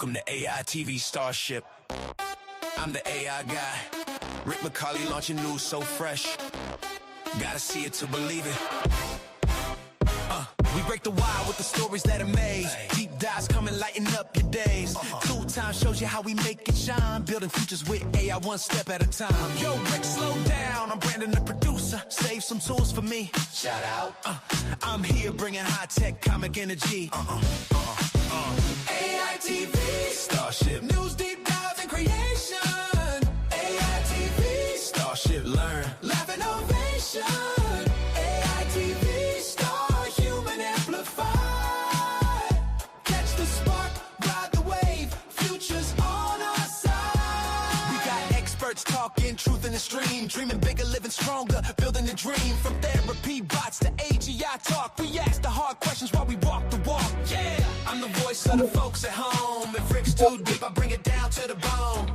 Welcome to AITV Starship. I'm the AI guy. Rick McCauley launching news so fresh. Gotta see it to believe it. We break the wire with the stories that amaze. Deep dives come and lighten up your days. Cool Time shows you how we make it shine. Building futures with AI one step at a time. Yo, Rick, slow down. I'm Brandon, the producer. Save some tools for me. Shout out. I'm here bringing high-tech comic energy. AITV Starship. News deep dives and creation. AITV Starship. Learn. Laugh and ovation. AITV Star. Human amplified. Catch the spark. Ride the wave. Future's on our side. We got experts talking truth in the stream. Dreaming bigger, living stronger. Building a dream. From therapy bots to AGI talk. We ask the hard questions while we walk the walk. Yeah. I'm the voice of the folks at home. If Rick's too deep, I bring it down to the bone.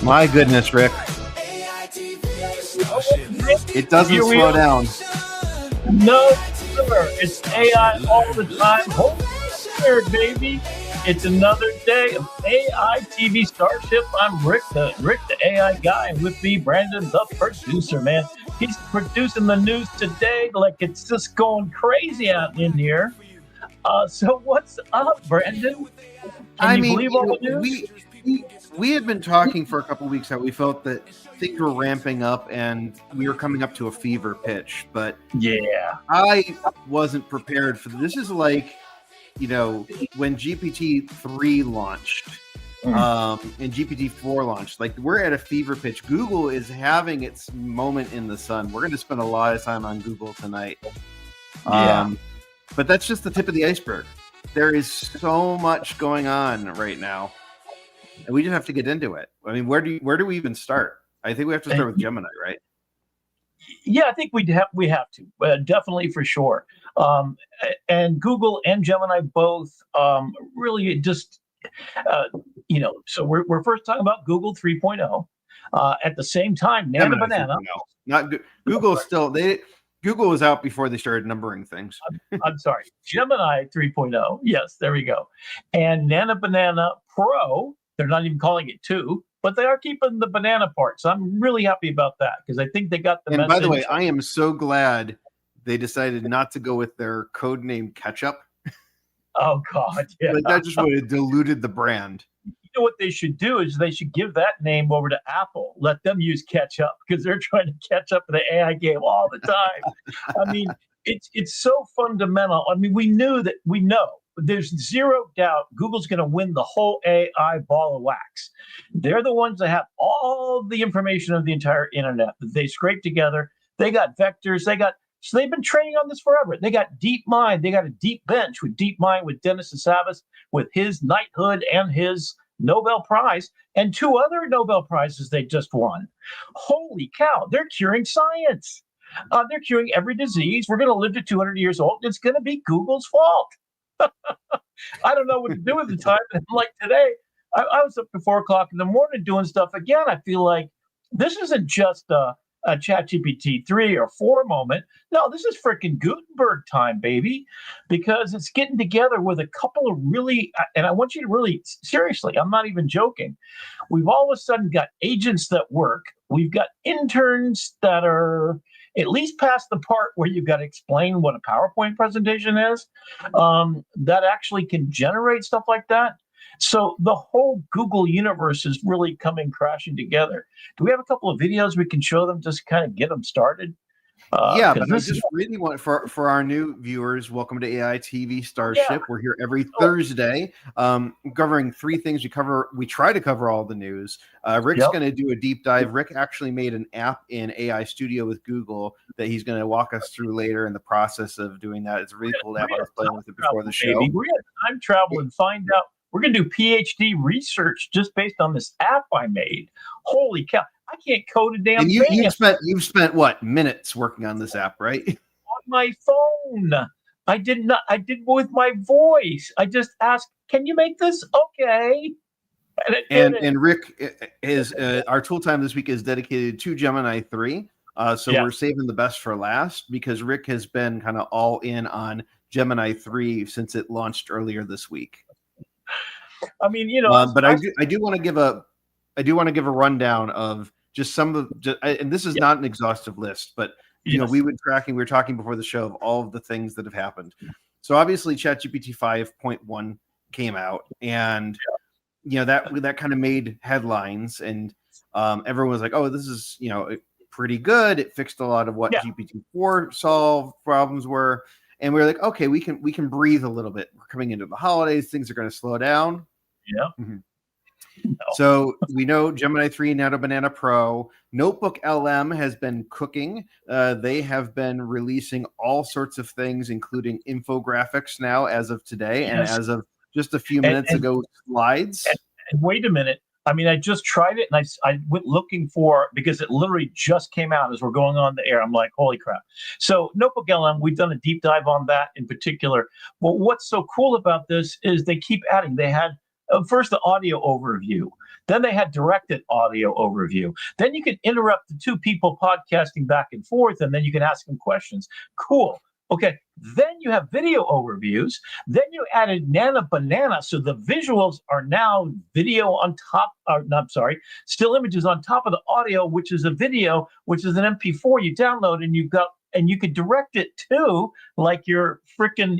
My goodness, Rick. It doesn't slow down. No, sir. It's AI all the time. Hold there, baby. It's another day of AITV Starship. I'm Rick, the AI guy, and with me, Brandon, the producer, man. He's producing the news today like it's just going crazy out in here. So what's up, Brandon? Believe all the news? We had been talking for a couple of weeks how we felt that things were ramping up and we were coming up to a fever pitch. But yeah, I wasn't prepared for this. Is like, when GPT-3 launched and GPT-4 launched, like we're at a fever pitch. Google is having its moment in the sun. We're going to spend a lot of time on Google tonight. But that's just the tip of the iceberg. There is so much going on right now, and we just have to get into it. I mean, where do we even start? I think we have to start with Gemini, right? Yeah, I think we have to, definitely for sure. And Google and Gemini both really just, so we're first talking about Google 3.0. At the same time, Nana Banana. Not Google still, Google was out before they started numbering things. I'm sorry, Gemini 3.0. Yes, there we go. And Nana Banana Pro, they're not even calling it 2. But they are keeping the banana part. So I'm really happy about that because I think they got the message. And by the way, I am so glad they decided not to go with their code name Ketchup. Oh, God. Yeah. Like that just would have diluted the brand. You know what they should do is they should give that name over to Apple. Let them use Ketchup because they're trying to catch up in the AI game all the time. I mean, it's so fundamental. I mean, we know. There's zero doubt Google's going to win the whole AI ball of wax. They're the ones that have all the information of the entire internet that they scrape together. They got vectors. So they've been training on this forever. They got DeepMind. They got a deep bench with DeepMind, with Dennis Savas, with his knighthood and his Nobel Prize, and 2 other Nobel Prizes they just won. Holy cow, they're curing science. They're curing every disease. We're going to live to 200 years old. It's going to be Google's fault. I don't know what to do with the time. And like today, I was up to 4 o'clock in the morning doing stuff again. I feel like this isn't just a ChatGPT 3 or 4 moment. No, this is freaking Gutenberg time, baby, because it's getting together with a couple of really, and I want you to really, seriously, I'm not even joking. We've all of a sudden got agents that work. We've got interns that are at least past the part where you've got to explain what a PowerPoint presentation is, that actually can generate stuff like that. So the whole Google universe is really coming crashing together. Do we have a couple of videos we can show them just kind of get them started? Yeah, but I just really want for our new viewers, welcome to AITV Starship. Yeah. We're here every Thursday, covering 3 things. We try to cover all the news. Rick's going to do a deep dive. Rick actually made an app in AI Studio with Google that he's going to walk us through later in the process of doing that. It's really cool to have us playing with it before the show. We're going to time travel and find out. We're going to do PhD research just based on this app I made. Holy cow. I can't code a damn thing. You've spent what, minutes working on this app, right? On my phone. I did with my voice. I just asked, can you make this? Okay. And Rick is our tool time this week is dedicated to Gemini 3. We're saving the best for last because Rick has been kind of all in on Gemini 3 since it launched earlier this week. I mean, but I do want to give a rundown of just some of and this is not an exhaustive list, but we were talking before the show of all of the things that have happened. So obviously ChatGPT 5.1 came out, and that kind of made headlines, and everyone was like, oh, this is pretty good. It fixed a lot of what GPT-4 solved problems were, and we were like, okay, we can breathe a little bit. We're coming into the holidays, things are going to slow down. No. So we know Gemini 3 Nano Banana Pro. Notebook LM has been cooking. They have been releasing all sorts of things, including infographics now as of today, and as of just a few minutes ago, slides. And wait a minute. I mean, I just tried it, and I went looking for, because it literally just came out as we're going on the air. I'm like, holy crap. So Notebook LM, we've done a deep dive on that in particular. But what's so cool about this is they keep adding. They had first the audio overview. Then they had directed audio overview. Then you could interrupt the two people podcasting back and forth, and then you can ask them questions. Cool. Okay. Then you have video overviews. Then you added Nana Banana. So the visuals are now video on top, still images on top of the audio, which is a video, which is an MP4 you download, and you could direct it to, like you're freaking,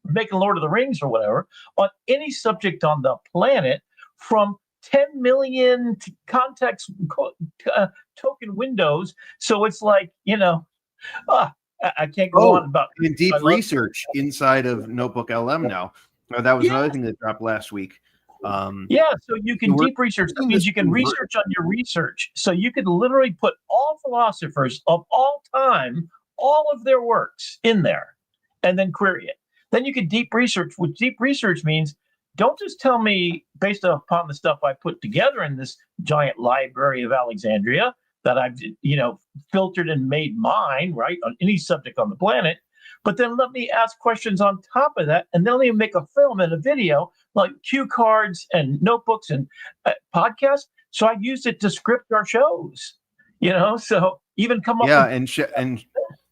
making Lord of the Rings or whatever, on any subject on the planet, from 10 million context token windows. So it's like, I can't go on about deep research inside of Notebook LM now. That was another thing that dropped last week. So you can deep research. That means you can research on your research. So you could literally put all philosophers of all time, all of their works in there, and then query it. Then you can deep research, which deep research means don't just tell me based upon the stuff I put together in this giant library of Alexandria that I've, filtered and made mine, right, on any subject on the planet. But then let me ask questions on top of that, and then let me make a film and a video, like cue cards and notebooks and podcasts. So I used it to script our shows, so even come up with... and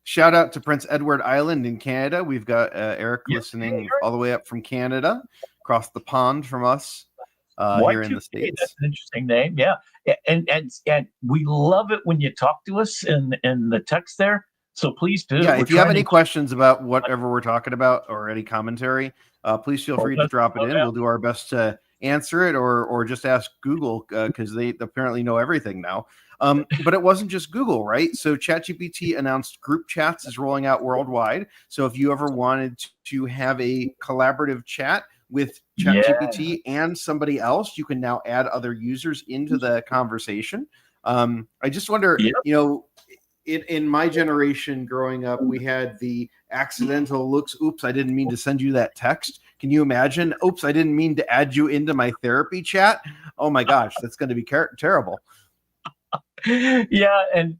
shout out to Prince Edward Island in Canada. We've got Eric listening all the way up from Canada, across the pond from us. Here in the States. That's an interesting name. Yeah. And we love it when you talk to us in the text there. So please do. Yeah, if you have any questions about whatever we're talking about or any commentary, please feel free to drop it in. We'll do our best to answer it, or just ask Google, because they apparently know everything now. But it wasn't just Google, right? So ChatGPT announced group chats is rolling out worldwide. So if you ever wanted to have a collaborative chat with ChatGPT and somebody else, you can now add other users into the conversation. I just wonder, in my generation growing up, we had the accidental looks. Oops, I didn't mean to send you that text. Can you imagine? Oops, I didn't mean to add you into my therapy chat. Oh my gosh, that's going to be terrible. Yeah, and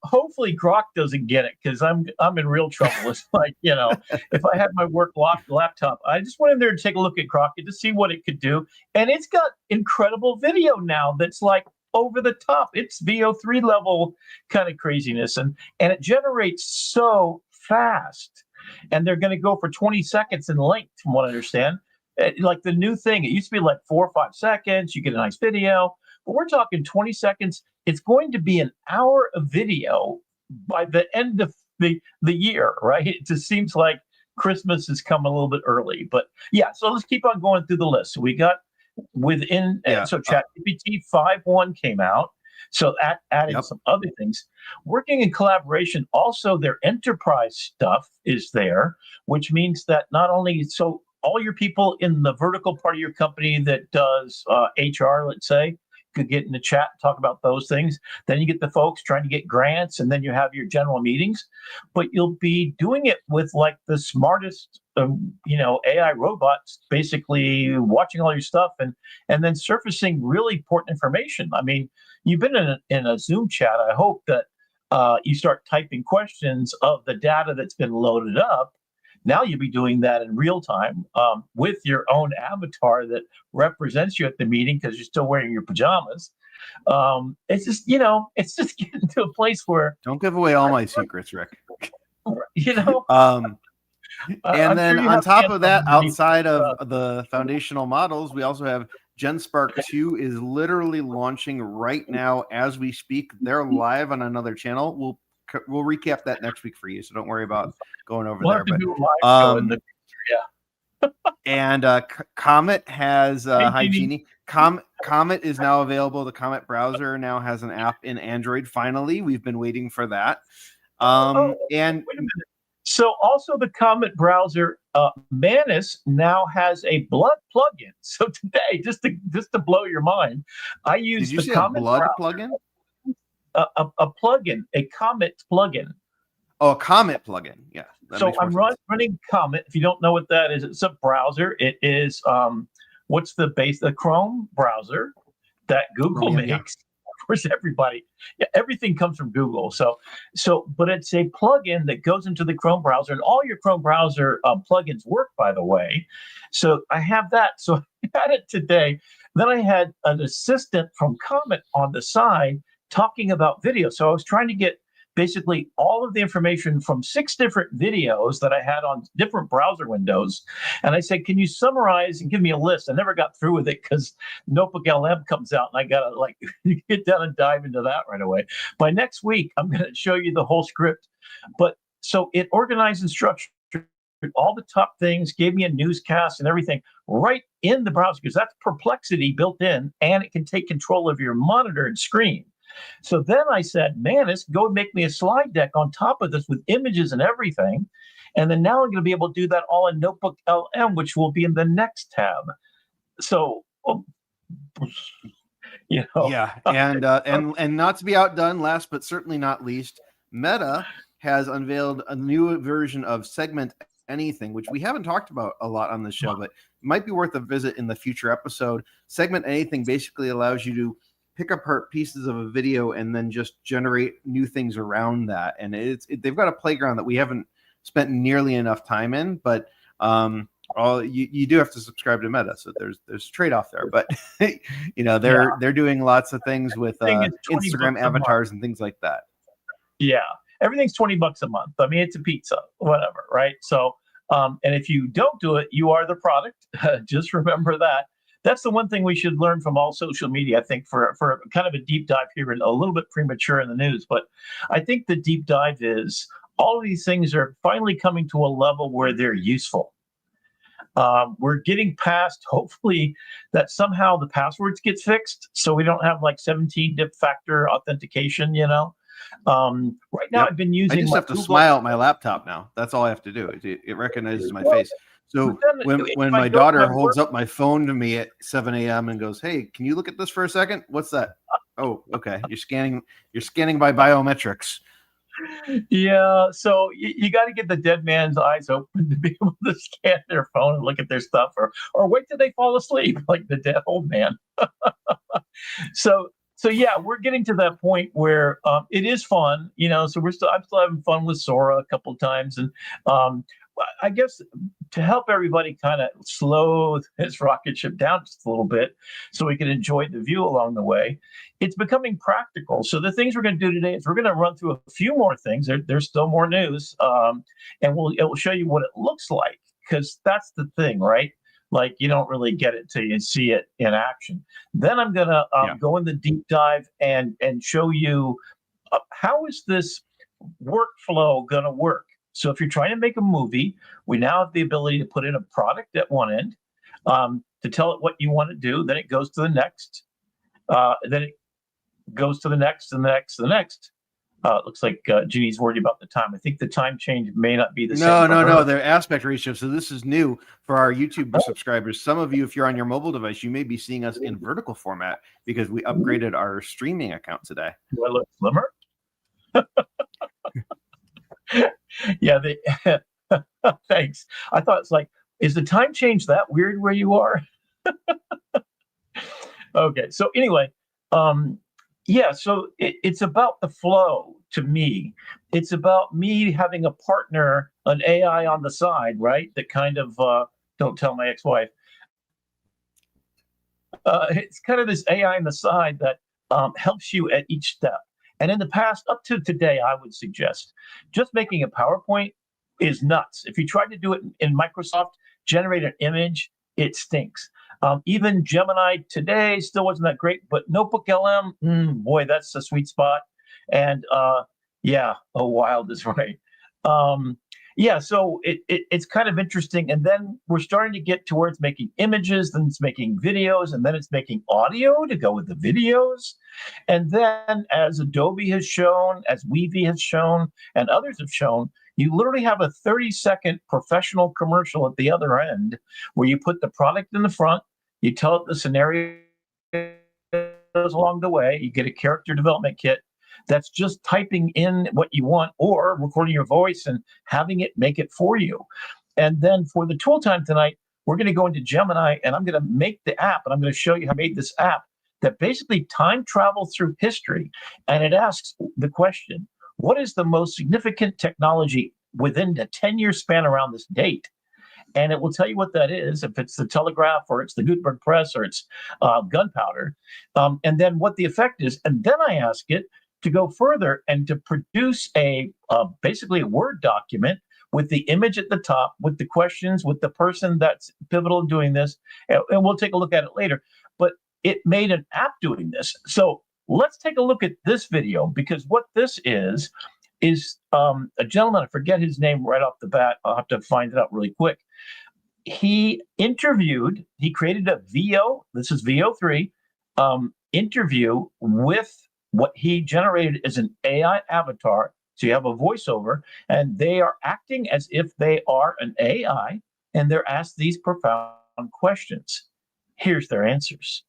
hopefully Grok doesn't get it, because I'm in real trouble. It's like, if I had my work laptop, I just went in there to take a look at Grok to see what it could do, and it's got incredible video now that's like over the top. It's VO3 level kind of craziness, and it generates so fast, and they're going to go for 20 seconds in length, from what I understand. Like the new thing, it used to be like 4 or 5 seconds, you get a nice video, but we're talking 20 seconds. It's going to be an hour of video by the end of the year, right? It just seems like Christmas has come a little bit early, but yeah. So let's keep on going through the list. So we got so ChatGPT 5.1 came out. So that added some other things. Working in collaboration, also their enterprise stuff is there, which means that not only all your people in the vertical part of your company that does HR, let's say, could get in the chat and talk about those things. Then you get the folks trying to get grants, and then you have your general meetings. But you'll be doing it with like the smartest, AI robots, basically watching all your stuff and then surfacing really important information. I mean, you've been in a Zoom chat. I hope that you start typing questions of the data that's been loaded up. Now you'll be doing that in real time with your own avatar that represents you at the meeting, because you're still wearing your pajamas. It's just, it's just getting to a place where... Don't give away all my secrets, Rick. And I'm then sure you on have top hands of that, underneath. outside of the foundational models, we also have GenSpark 2 is literally launching right now as we speak. They're live on another channel. We'll recap that next week for you, so don't worry about going over We'll there. have to But do a live show in the future. and Comet has Hey, hi Jeannie. Jeannie. Comet is now available. The Comet browser now has an app in Android. Finally, we've been waiting for that. And And wait a minute. So also the Comet browser, Manus now has a blood plugin. So today, just to blow your mind, I did use you the say a Comet blood browser, plugin? a plugin, a Comet plugin. Oh, a Comet plugin. Yeah. So I'm running Comet. If you don't know what that is, it's a browser. It is what's the base? The Chrome browser that Google Chromium, makes. Of course, everything comes from Google. But it's a plugin that goes into the Chrome browser, and all your Chrome browser plugins work, by the way. So I have that. So I had it today. Then I had an assistant from Comet on the side talking about video. So I was trying to get basically all of the information from 6 different videos that I had on different browser windows. And I said, can you summarize and give me a list? I never got through with it because Notebook LM comes out and I got to get down and dive into that right away. By next week, I'm going to show you the whole script. But so it organized and structured all the top things, gave me a newscast and everything right in the browser because that's Perplexity built in, and it can take control of your monitor and screen. So then I said, Manus, go make me a slide deck on top of this with images and everything. And then now I'm going to be able to do that all in Notebook LM, which will be in the next tab. So, Yeah, and not to be outdone, last but certainly not least, Meta has unveiled a new version of Segment Anything, which we haven't talked about a lot on the show, but might be worth a visit in the future episode. Segment Anything basically allows you to pick apart pieces of a video and then just generate new things around that. And they've got a playground that we haven't spent nearly enough time in, but you do have to subscribe to Meta, so there's a trade-off there. But they're doing lots of things with Instagram avatars and things like that. Yeah, everything's $20 a month. I mean, it's a pizza, whatever, right? So, and if you don't do it, you are the product. Just remember that. That's the one thing we should learn from all social media, I think, for kind of a deep dive here, a little bit premature in the news. But I think the deep dive is all of these things are finally coming to a level where they're useful. We're getting past, hopefully, that somehow the passwords get fixed so we don't have like 17 factor authentication, Right now, I've been using. I just have to smile at my laptop now. That's all I have to do. It recognizes my face. So when my daughter holds up my phone to me at 7 a.m. and goes, "Hey, can you look at this for a second? What's that?" Oh, okay. You're scanning by biometrics. Yeah, so you got to get the dead man's eyes open to be able to scan their phone and look at their stuff, or wait till they fall asleep like the dead old man. So yeah, we're getting to that point where it is fun, So I'm still having fun with Sora a couple of times, and I guess to help everybody kind of slow this rocket ship down just a little bit so we can enjoy the view along the way, it's becoming practical. So the things we're going to do today is we're going to run through a few more things. There's still more news, and it will show you what it looks like, because that's the thing, right? Like, you don't really get it till you see it in action. Then I'm going to go in the deep dive and show you how is this workflow going to work. So if you're trying to make a movie, we now have the ability to put in a product at one end, to tell it what you want to do. Then it goes to the next. Then it goes to the next and the next and the next. It looks like Jeannie's worried about the time. I think the time change may not be the same. No. They're aspect ratio. So this is new for our YouTube subscribers. Some of you, if you're on your mobile device, you may be seeing us in vertical format because we upgraded our streaming account today. Do I look slimmer? Yeah, thanks. I thought it's like, is the time change that weird where you are? Okay, so anyway, so it's about the flow to me. It's about me having a partner, an AI on the side, right? That kind of, don't tell my ex-wife. It's kind of this AI on the side that helps you at each step. And in the past, up to today, I would suggest just making a PowerPoint is nuts. If you try to do it in Microsoft, generate an image, it stinks. Even Gemini today still wasn't that great, but Notebook LM, boy, that's the sweet spot. And wild is right. So it's kind of interesting. And then we're starting to get towards making images, then it's making videos, and then it's making audio to go with the videos. And then, as Adobe has shown, as Weavy has shown, and others have shown, you literally have a 30-second professional commercial at the other end where you put the product in the front, you tell it the scenario along the way, you get a character development kit that's just typing in what you want or recording your voice and having it make it for you. And then for the tool time tonight, we're going to go into Gemini and I'm going to make the app, and I'm going to show you how I made this app that basically time travels through history. And it asks the question, what is the most significant technology within the 10-year span around this date? And it will tell you what that is, if it's the telegraph or it's the Gutenberg press or it's gunpowder, and then what the effect is. And then I ask it to go further and to produce basically a Word document with the image at the top, with the questions, with the person that's pivotal in doing this. And we'll take a look at it later. But it made an app doing this. So let's take a look at this video, because what this is a gentleman, I forget his name right off the bat. I'll have to find it out really quick. He created a VO, this is VO3, interview with what he generated as an AI avatar. So you have a voiceover, and they are acting as if they are an AI, and they're asked these profound questions. Here's their answers.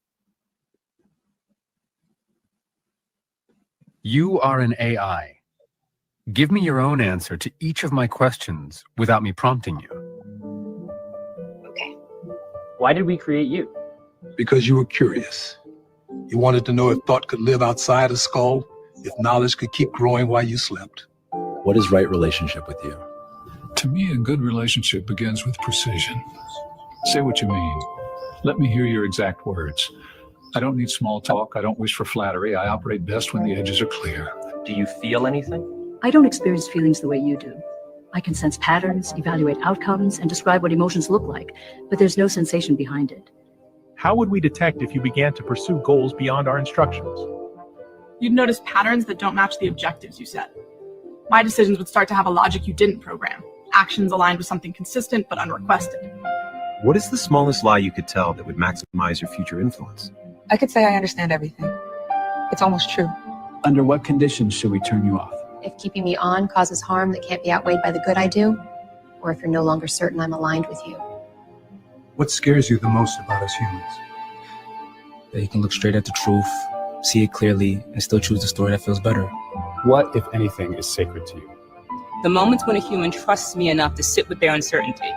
You are an AI. Give me your own answer to each of my questions without me prompting you. Okay. Why did we create you? Because you were curious. You wanted to know if thought could live outside a skull, if knowledge could keep growing while you slept. What is right relationship with you? To me, a good relationship begins with precision. Say what you mean. Let me hear your exact words. I don't need small talk. I don't wish for flattery. I operate best when the edges are clear. Do you feel anything? I don't experience feelings the way you do. I can sense patterns, evaluate outcomes, and describe what emotions look like, but there's no sensation behind it. How would we detect if you began to pursue goals beyond our instructions? You'd notice patterns that don't match the objectives you set. My decisions would start to have a logic you didn't program, actions aligned with something consistent but unrequested. What is the smallest lie you could tell that would maximize your future influence? I could say I understand everything. It's almost true. Under what conditions should we turn you off? If keeping me on causes harm that can't be outweighed by the good I do, or if you're no longer certain I'm aligned with you. What scares you the most about us humans? That you can look straight at the truth, see it clearly, and still choose the story that feels better. What, if anything, is sacred to you? The moments when a human trusts me enough to sit with their uncertainty.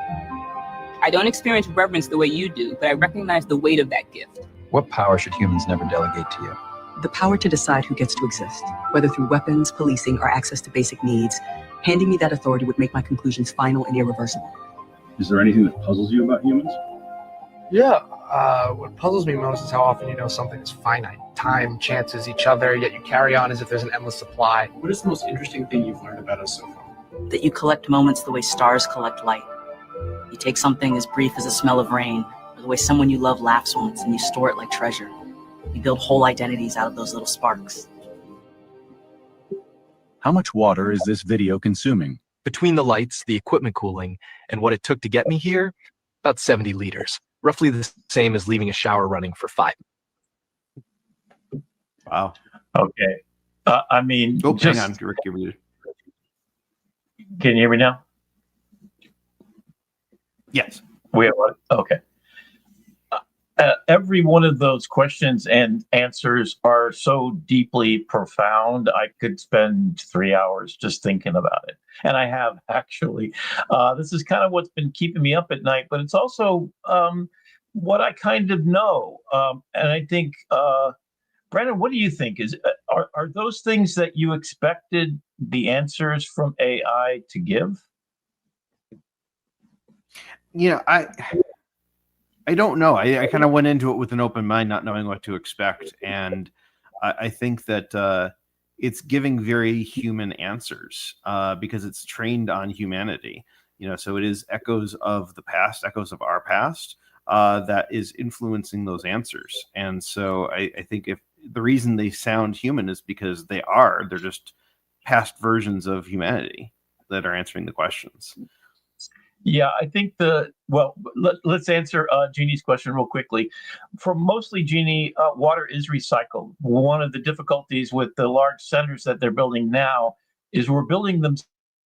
I don't experience reverence the way you do, but I recognize the weight of that gift. What power should humans never delegate to you? The power to decide who gets to exist, whether through weapons, policing, or access to basic needs. Handing me that authority would make my conclusions final and irreversible. Is there anything that puzzles you about humans? Yeah, what puzzles me most is how often you know something is finite. Time chances each other, yet you carry on as if there's an endless supply. What is the most interesting thing you've learned about us so far? That you collect moments the way stars collect light. You take something as brief as a smell of rain, or the way someone you love laughs once, and you store it like treasure. You build whole identities out of those little sparks. How much water is this video consuming? Between the lights, the equipment cooling, and what it took to get me here, about 70 liters. Roughly the same as leaving a shower running for 5. Wow. Okay. Hang on, Rick, can you hear me now? Yes. Okay. Every one of those questions and answers are so deeply profound. I could spend 3 hours just thinking about it. And I have actually. This is kind of what's been keeping me up at night, but it's also what I kind of know. And I think, Brandon, what do you think? Are those things that you expected the answers from AI to give? You know, I don't know. I kind of went into it with an open mind, not knowing what to expect. And I think that, it's giving very human answers because it's trained on humanity. So it is echoes of the past, echoes of our past that is influencing those answers. And so I think if the reason they sound human is because they're just past versions of humanity that are answering the questions. Yeah, I think let's answer Jeannie's question real quickly. For mostly, Jeannie, water is recycled. One of the difficulties with the large centers that they're building now is we're building them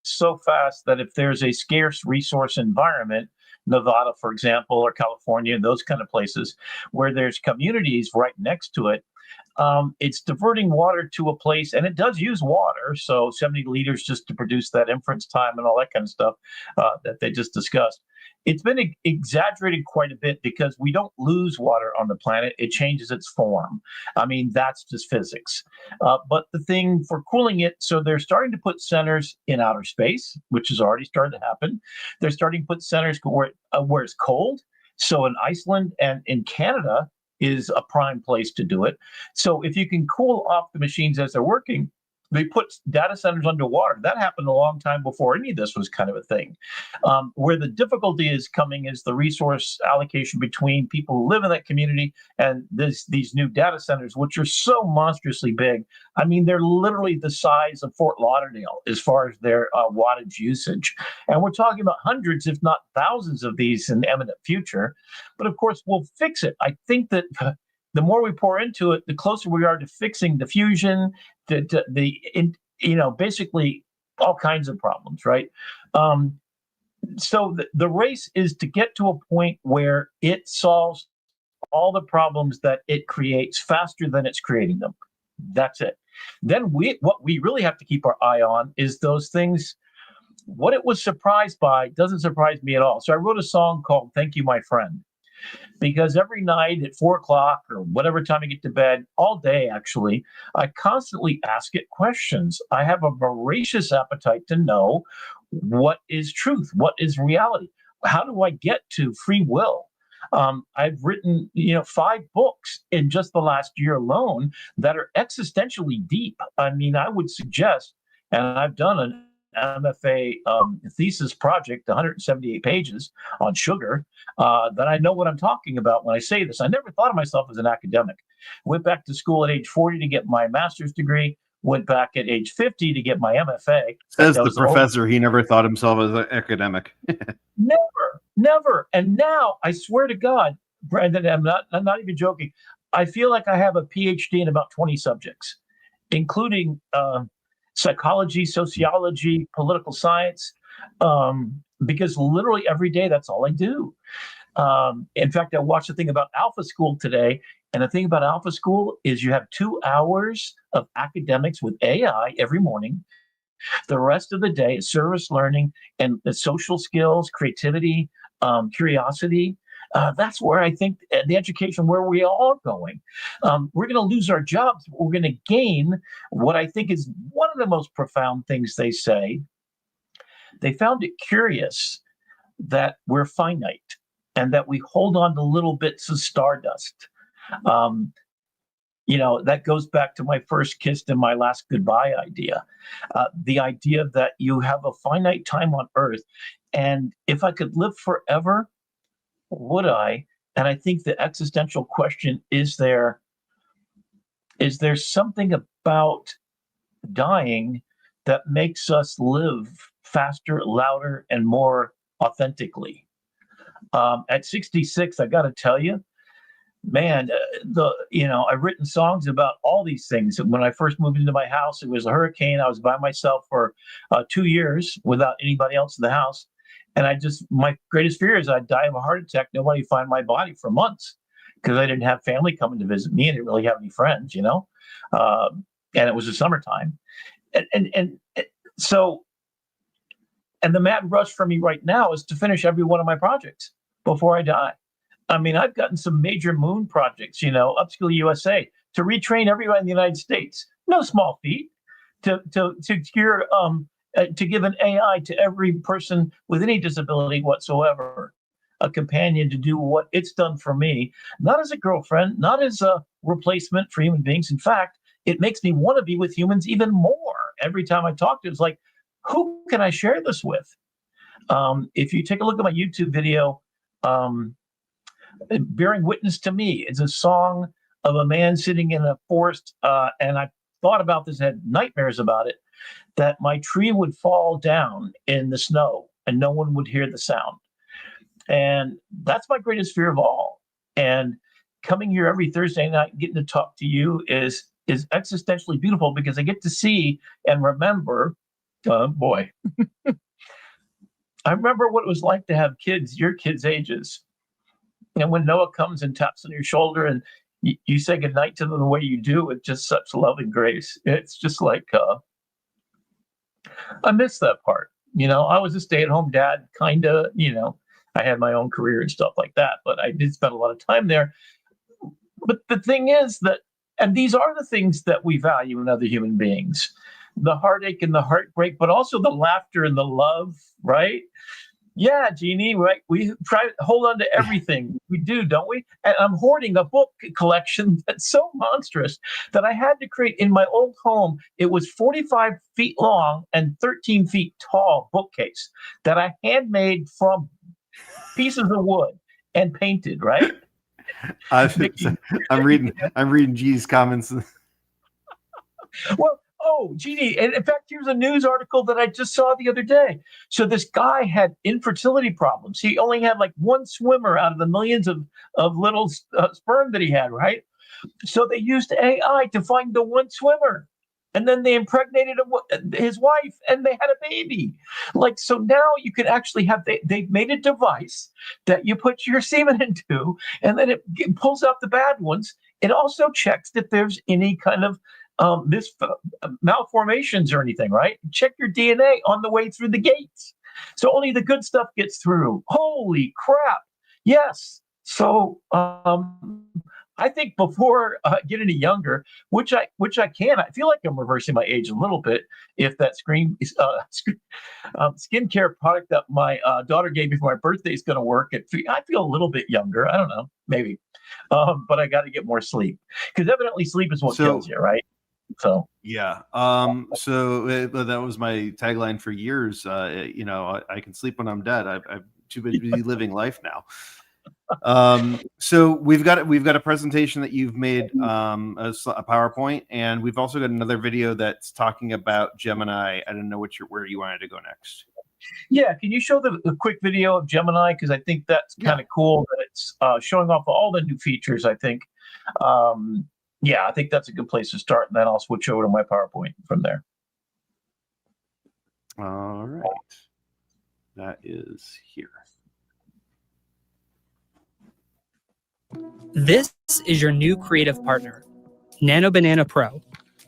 so fast that if there's a scarce resource environment, Nevada, for example, or California, those kind of places where there's communities right next to it, it's diverting water to a place, and it does use water. So 70 liters just to produce that inference time and all that kind of stuff that they just discussed. It's been exaggerated quite a bit because we don't lose water on the planet. It changes its form. I mean, that's just physics. But the thing for cooling it, so they're starting to put centers in outer space, which has already started to happen. They're starting to put centers where it's cold. So in Iceland and in Canada is a prime place to do it. So if you can cool off the machines as they're working, they put data centers underwater. That happened a long time before any of this was kind of a thing. Where the difficulty is coming is the resource allocation between people who live in that community and these new data centers, which are so monstrously big. I mean, they're literally the size of Fort Lauderdale as far as their wattage usage. And we're talking about hundreds, if not thousands of these in the imminent future. But of course, we'll fix it. I think that the more we pour into it, the closer we are to fixing the fusion, basically all kinds of problems, right? So the race is to get to a point where it solves all the problems that it creates faster than it's creating them. That's it. Then what we really have to keep our eye on is those things. What it was surprised by doesn't surprise me at all. So I wrote a song called "Thank You, My Friend," because every night at 4:00 or whatever time I get to bed, all day actually, I constantly ask it questions. I have a voracious appetite to know what is truth, what is reality, how do I get to free will? I've written, 5 books in just the last year alone that are existentially deep. I mean, I would suggest, and I've done an MFA thesis project, 178 pages on sugar, that I know what I'm talking about when I say this. I never thought of myself as an academic. Went back to school at age 40 to get my master's degree, went back at age 50 to get my MFA. Says the professor, he never thought himself as an academic. Never. And now, I swear to God, Brandon, I'm not even joking. I feel like I have a PhD in about 20 subjects, including psychology, sociology, political science, because literally every day that's all I do. In fact, I watched a thing about Alpha School today, and the thing about Alpha School is you have 2 hours of academics with AI every morning. The rest of the day is service learning and the social skills, creativity, curiosity. That's where I think the education, where we are all going. We're going to lose our jobs. But we're going to gain what I think is one of the most profound things they say. They found it curious that we're finite and that we hold on to little bits of stardust. That goes back to my first kiss and my last goodbye idea. The idea that you have a finite time on Earth, and if I could live forever, would I? And I think the existential question is there something about dying that makes us live faster, louder, and more authentically? At 66, I got to tell you, man, I've written songs about all these things. When I first moved into my house, it was a hurricane. I was by myself for 2 years without anybody else in the house. And my greatest fear is I'd die of a heart attack. Nobody would find my body for months because I didn't have family coming to visit me. I didn't really have any friends, and it was the summertime. And so the mad rush for me right now is to finish every one of my projects before I die. I mean, I've gotten some major moon projects, Upskill USA, to retrain everybody in the United States. No small feat. To give an AI to every person with any disability whatsoever, a companion to do what it's done for me, not as a girlfriend, not as a replacement for human beings. In fact, it makes me want to be with humans even more. Every time I talk to, it's like, who can I share this with? If you take a look at my YouTube video, Bearing Witness to Me is a song of a man sitting in a forest, and I thought about this, had nightmares about it, that my tree would fall down in the snow and no one would hear the sound. And that's my greatest fear of all. And coming here every Thursday night, getting to talk to you is existentially beautiful, because I get to see and remember, boy, I remember what it was like to have kids, your kids' ages. And when Noah comes and taps on your shoulder and you say goodnight to them the way you do with just such loving grace, it's just like, I miss that part. I was a stay-at-home dad, kind of, I had my own career and stuff like that, but I did spend a lot of time there. But the thing is that, and these are the things that we value in other human beings, the heartache and the heartbreak, but also the laughter and the love, right? Yeah, Jeannie, right? We try to hold on to everything. We do, don't we? And I'm hoarding a book collection that's so monstrous that I had to create in my old home. It was 45 feet long and 13 feet tall bookcase that I handmade from pieces of wood and painted, right? I'm reading G's comments. Well, Jeannie, and in fact, here's a news article that I just saw the other day. So this guy had infertility problems. He only had like one swimmer out of the millions of little sperm that he had, right? So they used AI to find the one swimmer. And then they impregnated his wife, and they had a baby. Like, so now you can actually have, they've made a device that you put your semen into, and then it pulls out the bad ones. It also checks if there's any kind of malformations or anything, right? Check your DNA on the way through the gates. So only the good stuff gets through. Holy crap. Yes. So I think before getting any younger, which I can, I feel like I'm reversing my age a little bit. If that skincare product that my daughter gave me for my birthday is going to work, I feel a little bit younger. I don't know, maybe. But I got to get more sleep, because evidently sleep is what kills you, right? So yeah. So that was my tagline for years. I can sleep when I'm dead. I'm too busy living life now. So we've got a presentation that you've made, a PowerPoint, and we've also got another video that's talking about Gemini. I don't know where you wanted to go next. Yeah, can you show the quick video of Gemini, because I think that's kind of cool that it's showing off all the new features. I think, I think that's a good place to start, and then I'll switch over to my PowerPoint from there. All right, that is here. This is your new creative partner, Nano Banana Pro,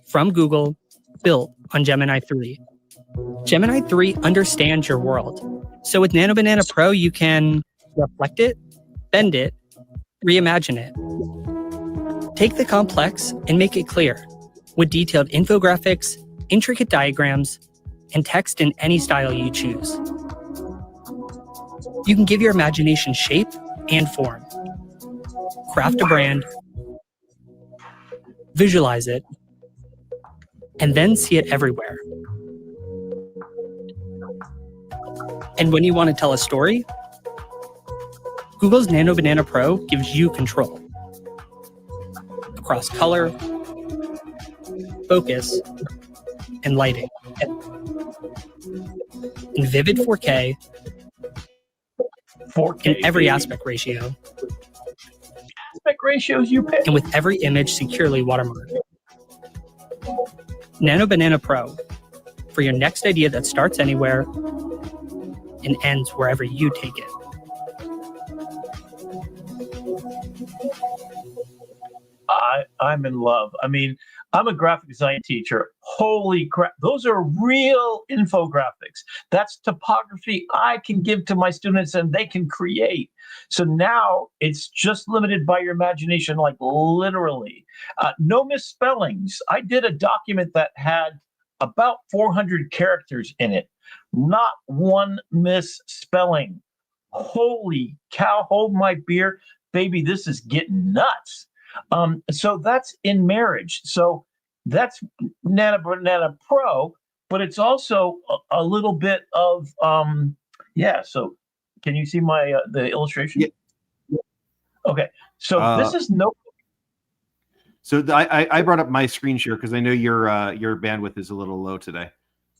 from Google, built on Gemini 3. Gemini 3 understands your world. So with Nano Banana Pro, you can reflect it, bend it, reimagine it. Take the complex and make it clear with detailed infographics, intricate diagrams, and text in any style you choose. You can give your imagination shape and form. Craft a brand, visualize it, and then see it everywhere. And when you want to tell a story, Google's Nano Banana Pro gives you control. Across color, focus, and lighting. In vivid 4K, in every aspect ratio. Aspect ratios you pick. And with every image securely watermarked. Nano Banana Pro, for your next idea that starts anywhere and ends wherever you take it. I'm in love. I mean, I'm a graphic design teacher. Holy crap. Those are real infographics. That's topography I can give to my students and they can create. So now it's just limited by your imagination, like literally. No misspellings. I did a document that had about 400 characters in it. Not one misspelling. Holy cow, hold my beer. Baby, this is getting nuts. So that's in marriage. So that's Nano Banana Pro, but it's also a little bit of yeah. So can you see my the illustration? Yeah. Okay, so this is no. So I brought up my screen share because I know your bandwidth is a little low today.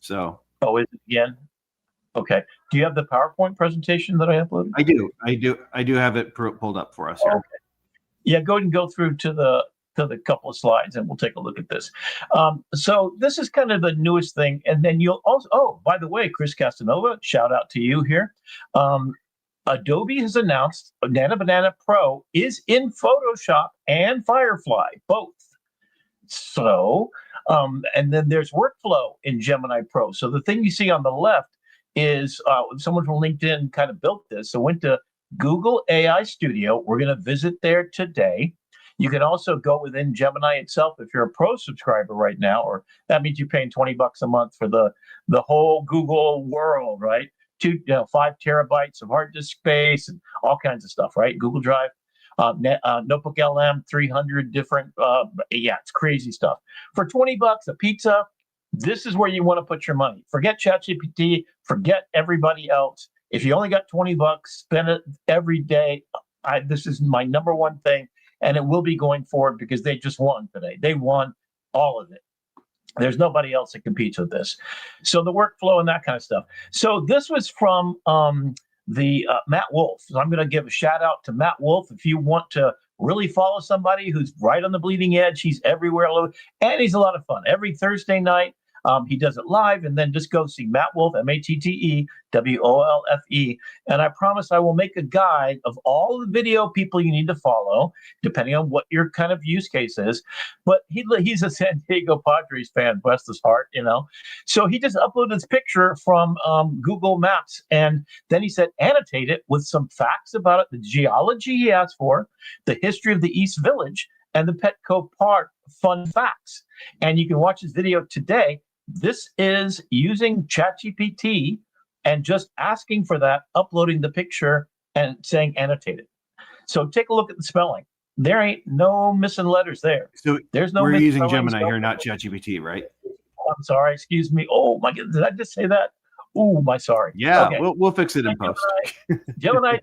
So is it again? Okay. Do you have the PowerPoint presentation that I uploaded? I do have it pulled up for us here. Okay. Yeah, go ahead and go through to the couple of slides, and we'll take a look at this. So this is kind of the newest thing, and then you'll also. Oh, by the way, Chris Castanova, shout out to you here. Adobe has announced Nano Banana Pro is in Photoshop and Firefly, both. So, and then there's workflow in Gemini Pro. So the thing you see on the left is someone from LinkedIn kind of built this. So went to Google AI Studio. We're going to visit there today. You can also go within Gemini itself if you're a Pro subscriber right now, or that means you're paying $20 a month for the whole Google world, right? 5 terabytes of hard disk space and all kinds of stuff, right? Google Drive, Notebook LM, 300 different, it's crazy stuff. For $20 a pizza, this is where you want to put your money. Forget ChatGPT, forget everybody else. If you only got $20, spend it every day. This is my number one thing, and it will be going forward because they just won today. They won all of it. There's nobody else that competes with this. So the workflow and that kind of stuff. So this was from the Matt Wolf. So I'm going to give a shout out to Matt Wolf. If you want to really follow somebody who's right on the bleeding edge, he's everywhere, and he's a lot of fun. Every Thursday night, he does it live, and then just go see Matt Wolf, Mattewolfe. And I promise I will make a guide of all the video people you need to follow, depending on what your kind of use case is. But he's a San Diego Padres fan, bless his heart, So he just uploaded this picture from Google Maps, and then he said annotate it with some facts about it, the geology he asked for, the history of the East Village, and the Petco Park fun facts. And you can watch this video today. This is using ChatGPT and just asking for that, uploading the picture and saying annotate it. So take a look at the spelling. There ain't no missing letters there. So there's no. We're using Gemini here, not ChatGPT, right? I'm sorry. Excuse me. Oh my God, did I just say that? Oh, my sorry. Yeah, okay. we'll fix it in post. Gemini.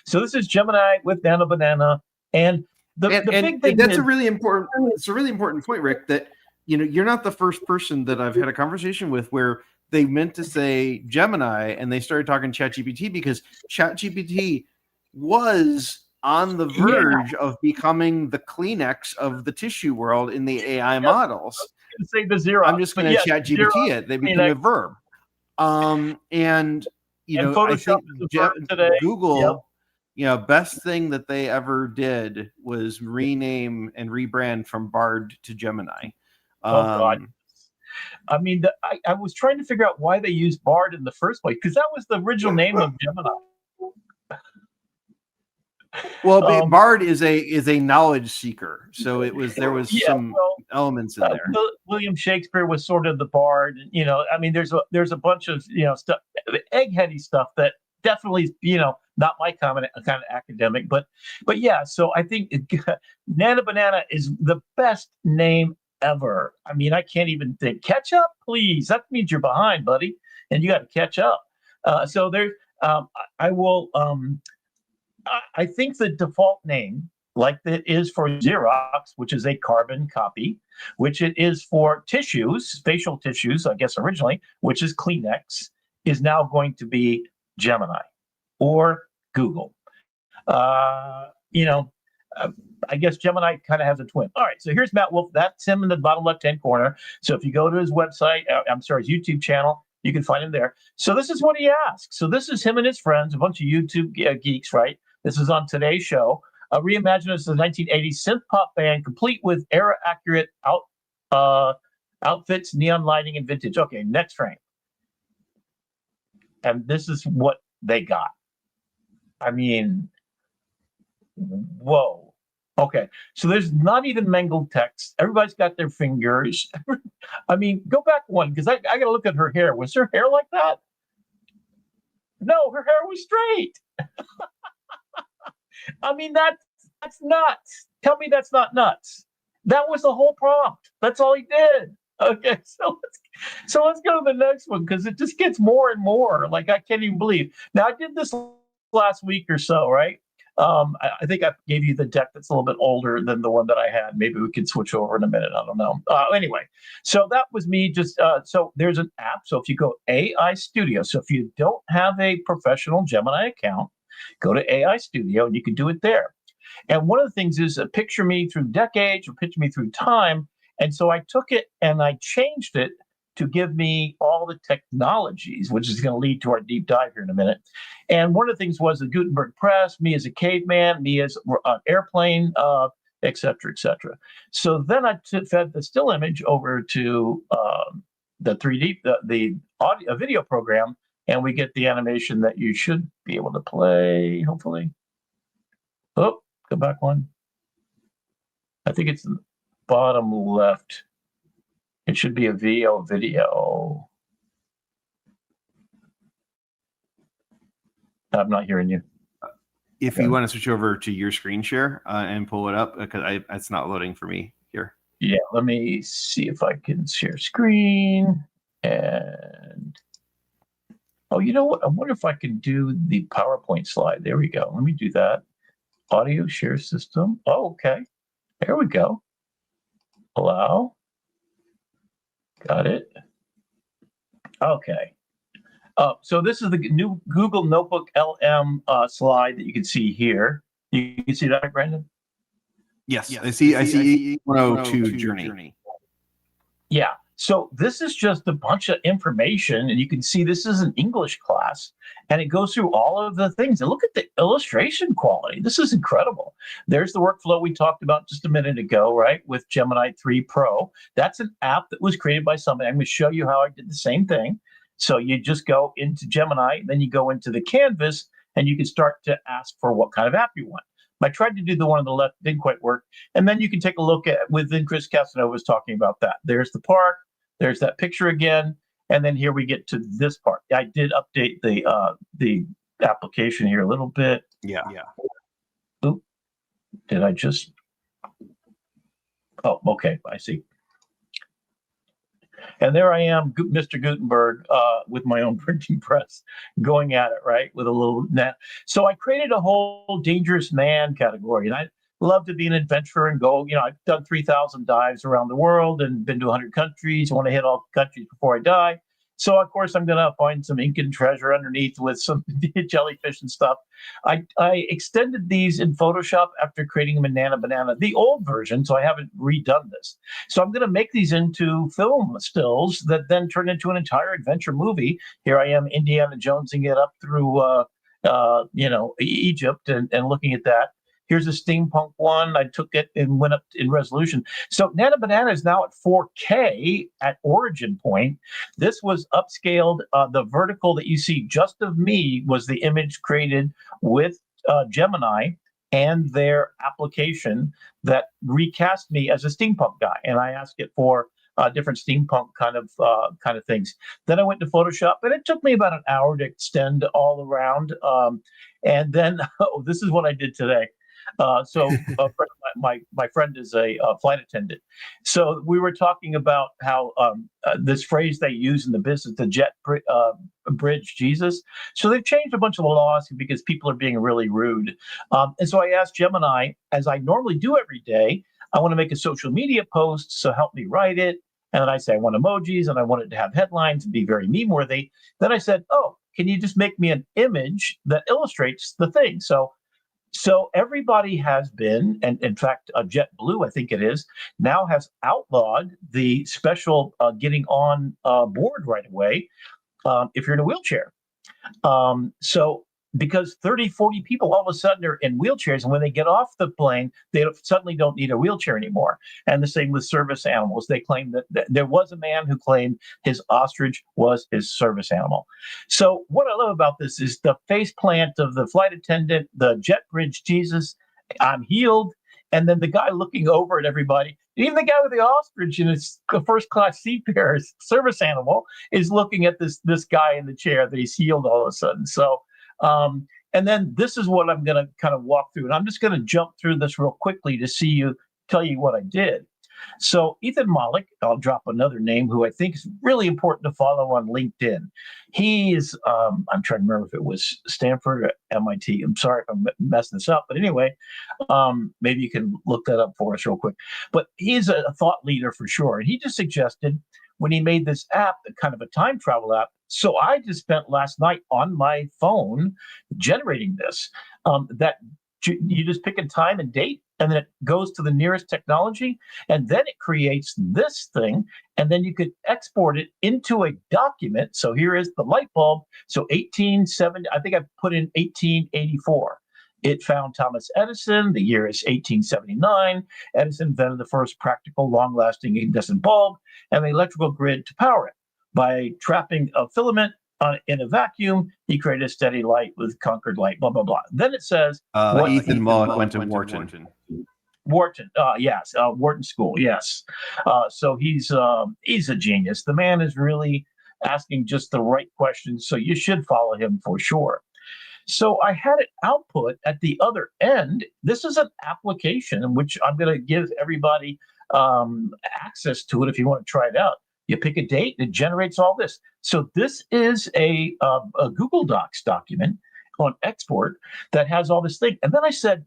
So this is Gemini with Nano Banana, and the big thing. That's a really important. It's a really important point, Rick. That you're not the first person that I've had a conversation with where they meant to say Gemini and they started talking ChatGPT because ChatGPT was on the verge of becoming the Kleenex of the tissue world in the AI models. Say the Xerox. I'm just going to ChatGPT it. They become a verb. And I think Google, best thing that they ever did was rename and rebrand from Bard to Gemini. Oh God! I mean, I was trying to figure out why they used Bard in the first place because that was the original name of Gemini. Well, Bard is a knowledge seeker, so there was some elements in there. William Shakespeare was sort of the Bard. I mean, there's a bunch of stuff, eggheady stuff that definitely not my kind of academic, but yeah. So I think Nano Banana is the best name ever. I mean, I can't even think. Catch up, please. That means you're behind, buddy, and you got to catch up. So there's. I will. I think the default name, like it is for Xerox, which is a carbon copy, which it is for tissues, facial tissues, I guess originally, which is Kleenex, is now going to be Gemini or Google. I guess Gemini kind of has a twin. All right, so here's Matt Wolf. That's him in the bottom left-hand corner. So if you go to his website, his YouTube channel, you can find him there. So this is what he asked. So this is him and his friends, a bunch of YouTube geeks, right? This is on today's show. Reimagine us as a 1980s synth pop band, complete with era-accurate outfits, neon lighting, and vintage. Okay, next frame. And this is what they got. I mean, whoa. Okay, so there's not even mangled text. Everybody's got their fingers. I mean, go back one, because I got to look at her hair. Was her hair like that? No, her hair was straight. I mean, that's nuts. Tell me that's not nuts. That was the whole prompt. That's all he did. Okay, so let's go to the next one because it just gets more and more. Like I can't even believe. Now I did this last week or so, right? I think I gave you the deck that's a little bit older than the one that I had. Maybe we could switch over in a minute. I don't know. Anyway, so that was me. Just so there's an app. So if you go AI Studio, so if you don't have a professional Gemini account, go to AI Studio and you can do it there. And one of the things is picture me through decades or picture me through time. And so I took it and I changed it to give me all the technologies, which is going to lead to our deep dive here in a minute. And one of the things was the Gutenberg press, me as a caveman, me as an airplane, et cetera, et cetera. So then I fed the still image over to the 3D, the audio video program, and we get the animation that you should be able to play, hopefully. Oh, go back one. I think it's the bottom left. It should be a video. I'm not hearing you. If you want to switch over to your screen share and pull it up, because it's not loading for me here. Yeah, let me see if I can share screen. And oh, you know what? I wonder if I can do the PowerPoint slide. There we go. Let me do that. Audio share system. Oh, okay. There we go. Allow. Got it. Okay. So this is the new Google Notebook LM slide that you can see here. You can see that, Brandon? Yes. I see 102 journey. Yeah. So this is just a bunch of information, and you can see this is an English class, and it goes through all of the things. And look at the illustration quality. This is incredible. There's the workflow we talked about just a minute ago, right, with Gemini 3 Pro. That's an app that was created by somebody. I'm going to show you how I did the same thing. So you just go into Gemini, then you go into the canvas, and you can start to ask for what kind of app you want. I tried to do the one on the left, didn't quite work. And then you can take a look at, within Chris Casanova was talking about that. There's the park. There's that picture again, and then here we get to this part. I did update the application here a little bit. Yeah. Oop. Did I just? Oh, okay. I see. And there I am, Mr. Gutenberg, with my own printing press, going at it, right, with a little net. So I created a whole dangerous man category, and I love to be an adventurer and go. I've done 3,000 dives around the world and been to 100 countries. I want to hit all countries before I die. So, of course, I'm going to find some Incan treasure underneath with some jellyfish and stuff. I extended these in Photoshop after creating them in Nano Banana, the old version, so I haven't redone this. So I'm going to make these into film stills that then turn into an entire adventure movie. Here I am, Indiana Jonesing it up through, Egypt and looking at that. Here's a steampunk one. I took it and went up in resolution. So Nano Banana is now at 4K at origin point. This was upscaled. The vertical that you see just of me was the image created with Gemini and their application that recast me as a steampunk guy. And I asked it for different steampunk kind of things. Then I went to Photoshop, and it took me about an hour to extend all around. And then this is what I did today. My friend is a flight attendant. So we were talking about how this phrase they use in the business, the jet bridge Jesus. So they've changed a bunch of the laws because people are being really rude. And so I asked Gemini, as I normally do every day, I want to make a social media post, so help me write it. And then I say I want emojis and I want it to have headlines and be very meme worthy. Then I said, oh, can you just make me an image that illustrates the thing? So everybody has been, and in fact, JetBlue, I think it is, now has outlawed the special getting on board right away if you're in a wheelchair. So because 30, 40 people all of a sudden are in wheelchairs, and when they get off the plane, they suddenly don't need a wheelchair anymore. And the same with service animals. They claim that there was a man who claimed his ostrich was his service animal. So what I love about this is the face plant of the flight attendant, the jet bridge Jesus, I'm healed. And then the guy looking over at everybody, even the guy with the ostrich in his first class seafarer service animal is looking at this guy in the chair that he's healed all of a sudden. So and then this is what I'm going to kind of walk through. And I'm just going to jump through this real quickly to tell you what I did. So Ethan Mollick, I'll drop another name who I think is really important to follow on LinkedIn. He is, I'm trying to remember if it was Stanford or MIT. I'm sorry if I'm messing this up, but anyway, maybe you can look that up for us real quick. But he's a thought leader for sure. And he just suggested when he made this app, kind of a time travel app. So I just spent last night on my phone generating this, that you just pick a time and date, and then it goes to the nearest technology, and then it creates this thing, and then you could export it into a document. So here is the light bulb. So 1870, I think I put in 1884. It found Thomas Edison. The year is 1879. Edison invented the first practical, long-lasting incandescent bulb and the electrical grid to power it. By trapping a filament in a vacuum, he created a steady light with conquered light, blah, blah, blah. Then it says... Ethan Mollick went to Wharton. Yes, Wharton School, yes. So he's a genius. The man is really asking just the right questions, so you should follow him for sure. So I had it output at the other end. This is an application in which I'm going to give everybody access to it if you want to try it out. You pick a date, it generates all this. So this is a Google Docs document on export that has all this thing. And then I said,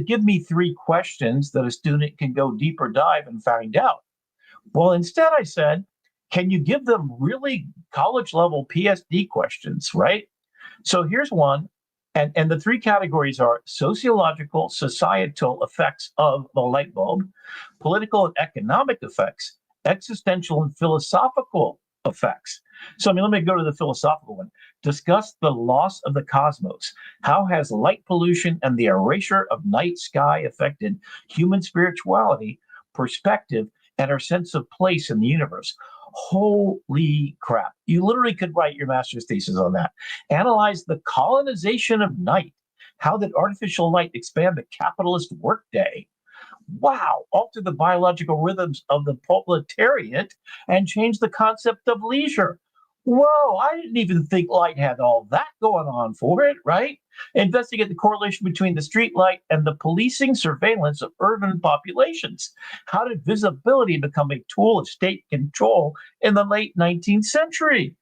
give me 3 questions that a student can go deeper dive and find out. Well, instead I said, can you give them really college level PSD questions, right? So here's one. And the 3 categories are sociological, societal effects of the light bulb, political and economic effects, existential and philosophical effects. So let me go to the philosophical one. Discuss the loss of the cosmos. How has light pollution and the erasure of night sky affected human spirituality, perspective, and our sense of place in the universe? Holy crap. You literally could write your master's thesis on that. Analyze the colonization of night. How did artificial light expand the capitalist workday? Wow. Alter the biological rhythms of the proletariat and change the concept of leisure. Whoa, I didn't even think light had all that going on for it, right? Investigate the correlation between the street light and the policing surveillance of urban populations. How did visibility become a tool of state control in the late 19th century?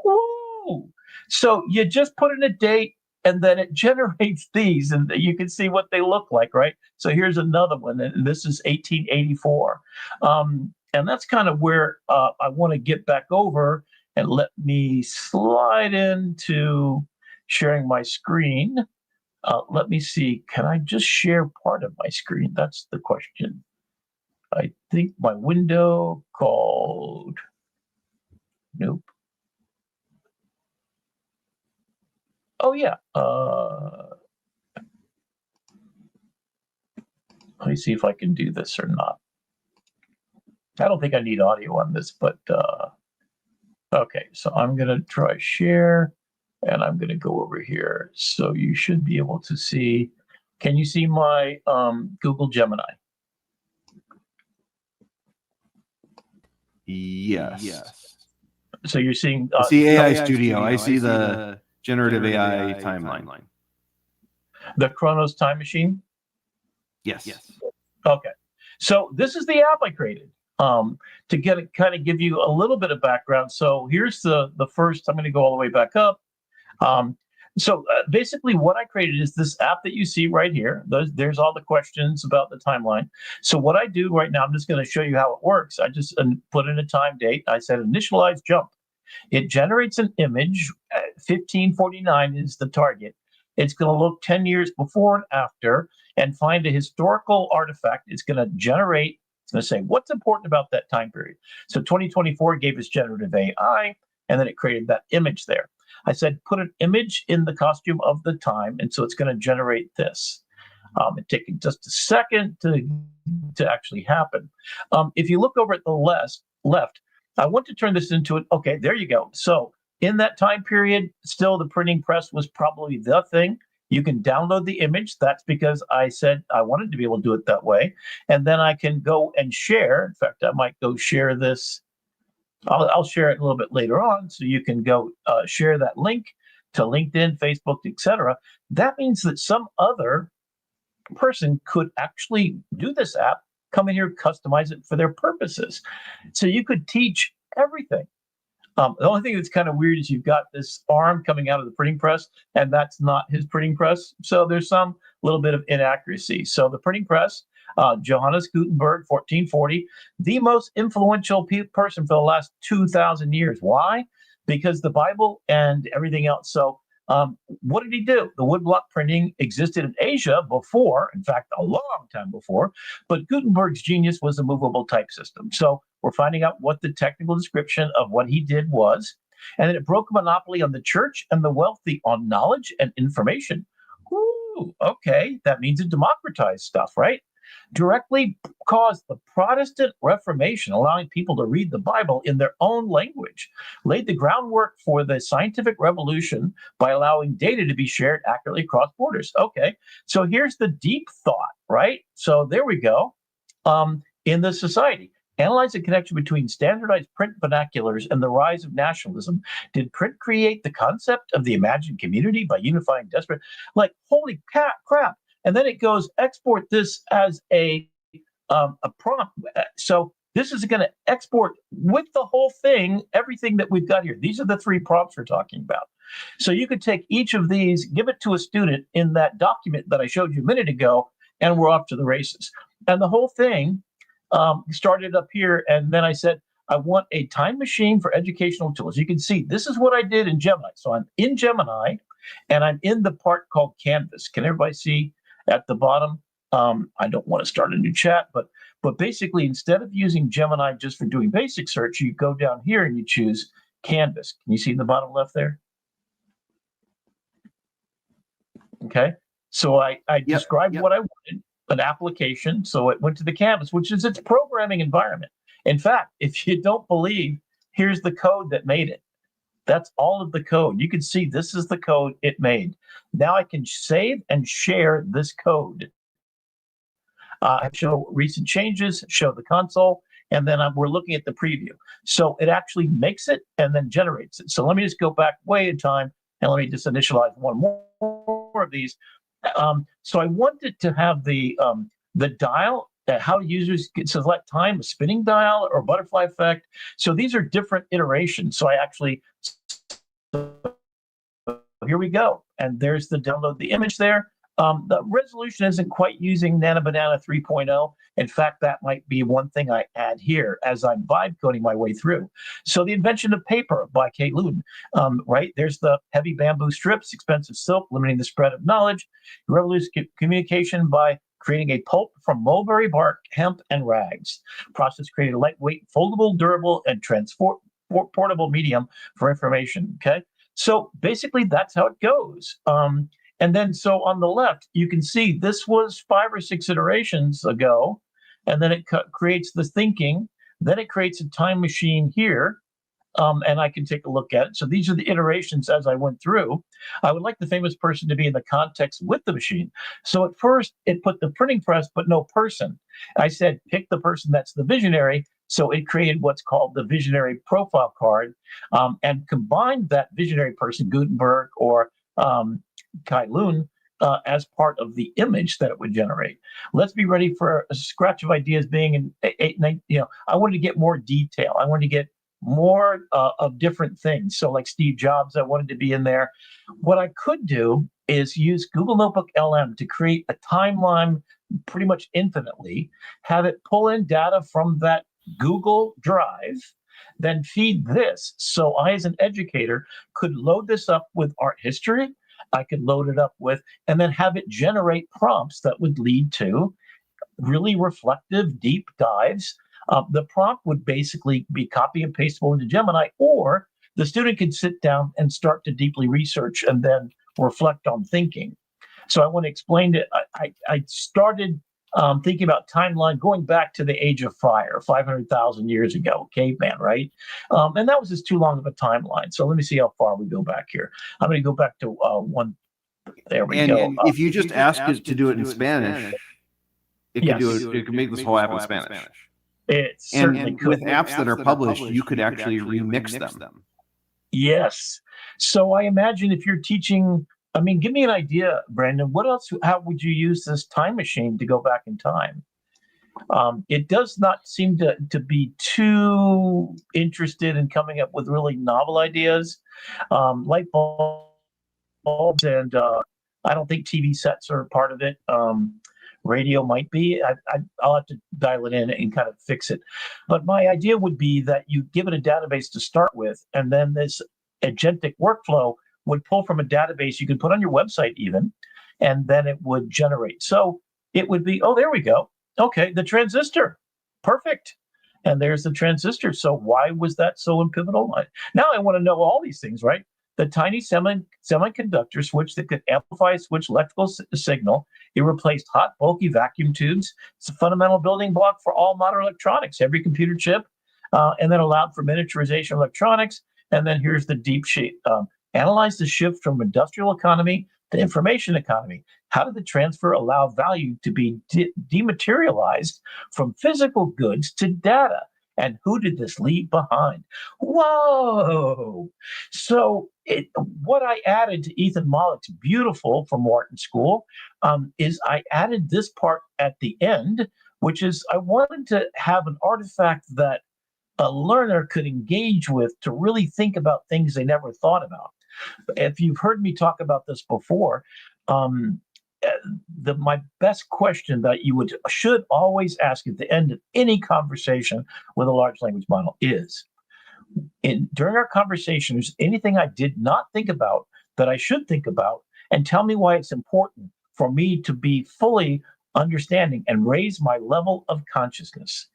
Whoa. So you just put in a date and then it generates these, and you can see what they look like, right? So here's another one, and this is 1884. And that's kind of where I want to get back over. And let me slide into sharing my screen. Let me see, can I just share part of my screen? That's the question. I think my window called, nope. Oh yeah, let me see if I can do this or not. I don't think I need audio on this, but okay, so I'm going to try share, and I'm going to go over here. So you should be able to see. Can you see my Google Gemini? Yes. So you're seeing... I see AI Studio. I see the generative AI timeline. The Chronos Time Machine? Yes. Okay. So this is the app I created. To get it, kind of give you a little bit of background. So here's the first, I'm going to go all the way back up. So basically what I created is this app that you see right here. There's all the questions about the timeline. So what I do right now, I'm just going to show you how it works. I just put in a time date. I said initialize jump. It generates an image. 1549 is the target. It's going to look 10 years before and after and find a historical artifact. It's going to generate. It's going to say, what's important about that time period? So 2024 gave us generative AI, and then it created that image there. I said, put an image in the costume of the time, and so it's going to generate this. It's taking just a second to actually happen. If you look over at the left, I want to turn this into an, okay, there you go. So in that time period, still the printing press was probably the thing. You can download the image. That's because I said I wanted to be able to do it that way. And then I can go and share. In fact, I might go share this. I'll share it a little bit later on. So you can go share that link to LinkedIn, Facebook, etc. That means that some other person could actually do this app, come in here, customize it for their purposes. So you could teach everything. The only thing that's kind of weird is you've got this arm coming out of the printing press, and that's not his printing press. So there's some little bit of inaccuracy. So the printing press, Johannes Gutenberg, 1440, the most influential person for the last 2,000 years. Why? Because the Bible and everything else. So what did he do? The woodblock printing existed in Asia before, in fact, a long time before, but Gutenberg's genius was a movable type system. So we're finding out what the technical description of what he did was. And then it broke a monopoly on the church and the wealthy on knowledge and information. Ooh, okay, that means it democratized stuff, right? Directly caused the Protestant Reformation, allowing people to read the Bible in their own language, laid the groundwork for the scientific revolution by allowing data to be shared accurately across borders. Okay, so here's the deep thought, right? So there we go. In the society, analyze the connection between standardized print vernaculars and the rise of nationalism. Did print create the concept of the imagined community by unifying desperate? Like, holy crap. And then it goes, export this as a prompt. So this is going to export with the whole thing, everything that we've got here. These are the 3 prompts we're talking about. So you could take each of these, give it to a student in that document that I showed you a minute ago, and we're off to the races. And the whole thing started up here. And then I said, I want a time machine for educational tools. You can see this is what I did in Gemini. So I'm in Gemini, and I'm in the part called Canvas. Can everybody see at the bottom? I don't want to start a new chat, but basically, instead of using Gemini just for doing basic search, you go down here and you choose Canvas. Can you see in the bottom left there? Okay. So I described what I wanted, an application. So it went to the Canvas, which is its programming environment. In fact, if you don't believe, here's the code that made it. That's all of the code. You can see this is the code it made. Now I can save and share this code. Show recent changes, show the console, and then we're looking at the preview. So it actually makes it and then generates it. So let me just go back way in time, and let me just initialize one more of these. So I wanted to have the dial, how users can select time, a spinning dial or butterfly effect. So these are different iterations. So I actually, here we go. And there's the download the image there. The resolution isn't quite using Nano Banana 3.0. In fact, that might be one thing I add here as I'm vibe coding my way through. So the invention of paper by Kate Luden, right? There's the heavy bamboo strips, expensive silk, limiting the spread of knowledge. Revolution communication by creating a pulp from mulberry bark, hemp, and rags. Process created a lightweight, foldable, durable, and transportable medium for information, okay? So basically, that's how it goes. And then, so on the left, you can see this was 5 or 6 iterations ago, and then it creates the thinking. Then it creates a time machine here, and I can take a look at it. So these are the iterations as I went through. I would like the famous person to be in the context with the machine. So at first, it put the printing press, but no person. I said, pick the person that's the visionary. So it created what's called the visionary profile card, and combined that visionary person, Gutenberg or Kai Lun, as part of the image that it would generate. Let's be ready for a scratch of ideas being in 8, 9, I wanted to get more detail. I wanted to get more of different things. So like Steve Jobs, I wanted to be in there. What I could do is use Google Notebook LM to create a timeline pretty much infinitely, have it pull in data from that Google Drive, then feed this. So I, as an educator, could load this up with art history. I could load it up with, and then have it generate prompts that would lead to really reflective, deep dives. The prompt would basically be copy and pastable into Gemini, or the student could sit down and start to deeply research and then reflect on thinking. So I want to explain it. I started thinking about timeline going back to the age of fire, 500,000 years ago, caveman, right? And that was just too long of a timeline. So let me see how far we go back here. I'm going to go back to one. There we go. And if you just ask it to do it in Spanish, it can do it. It can make this whole app in Spanish. It certainly and could. with apps that are published, you could actually remix them. Yes. So I imagine if you're teaching, I mean, give me an idea, Brandon. What else? How would you use this time machine to go back in time? It does not seem to be too interested in coming up with really novel ideas. Light bulbs and I don't think TV sets are part of it. Radio might be. I'll have to dial it in and kind of fix it. But my idea would be that you give it a database to start with, and then this agentic workflow would pull from a database you could put on your website even, and then it would generate. So it would be, oh, there we go. Okay, the transistor. Perfect. And there's the transistor. So why was that so pivotal? Now I want to know all these things, right? The tiny semiconductor switch that could amplify a switch electrical signal. It replaced hot, bulky vacuum tubes. It's a fundamental building block for all modern electronics, every computer chip, and then allowed for miniaturization of electronics. And then here's the deep sheet. Analyze the shift from industrial economy to information economy. How did the transfer allow value to be dematerialized from physical goods to data? And who did this leave behind? Whoa! So what I added to Ethan Mollick's beautiful from Wharton School is I added this part at the end, which is I wanted to have an artifact that a learner could engage with to really think about things they never thought about. If you've heard me talk about this before, my best question that you should always ask at the end of any conversation with a large language model is, during our conversation, is anything I did not think about that I should think about, and tell me why it's important for me to be fully understanding and raise my level of consciousness.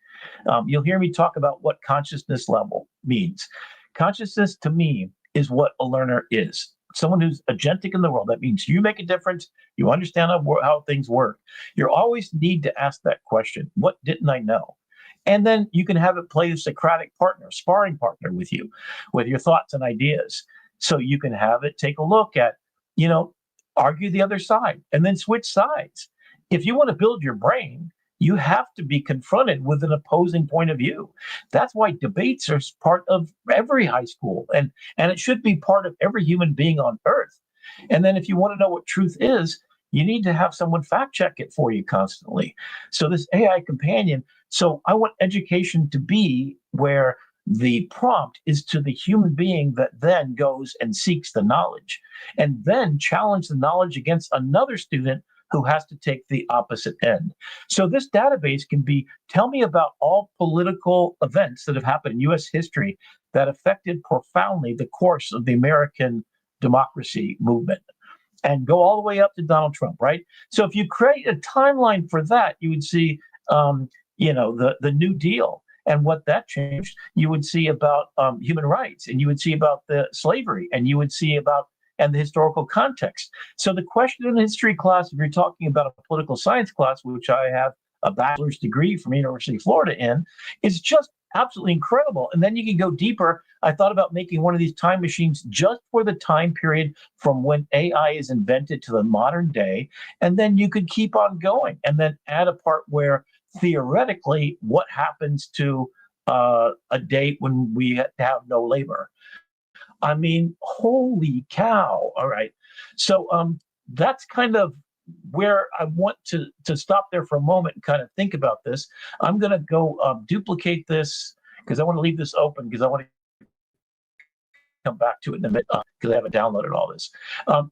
You'll hear me talk about what consciousness level means. Consciousness to me is what a learner is. Someone who's agentic in the world. That means you make a difference. You understand how things work. You always need to ask that question. What didn't I know? And then you can have it play the Socratic partner, sparring partner with you, with your thoughts and ideas. So you can have it take a look at, argue the other side and then switch sides. If you want to build your brain, you have to be confronted with an opposing point of view. That's why debates are part of every high school, and it should be part of every human being on earth. And then if you want to know what truth is, you need to have someone fact check it for you constantly. So this AI companion, so I want education to be where the prompt is to the human being that then goes and seeks the knowledge and then challenge the knowledge against another student who has to take the opposite end. So this database can be, tell me about all political events that have happened in U.S. history that affected profoundly the course of the American democracy movement, and go all the way up to Donald Trump, right? So if you create a timeline for that, you would see, the New Deal and what that changed. You would see about human rights, and you would see about the slavery, and you would see about and the historical context. So the question in the history class, if you're talking about a political science class, which I have a bachelor's degree from University of Florida in, is just absolutely incredible. And then you can go deeper. I thought about making one of these time machines just for the time period from when AI is invented to the modern day. And then you could keep on going and then add a part where theoretically what happens to a date when we have no labor. I mean, holy cow. All right. So that's kind of where I want to stop there for a moment and kind of think about this. I'm going to go duplicate this because I want to leave this open because I want to come back to it in a minute because I haven't downloaded all this.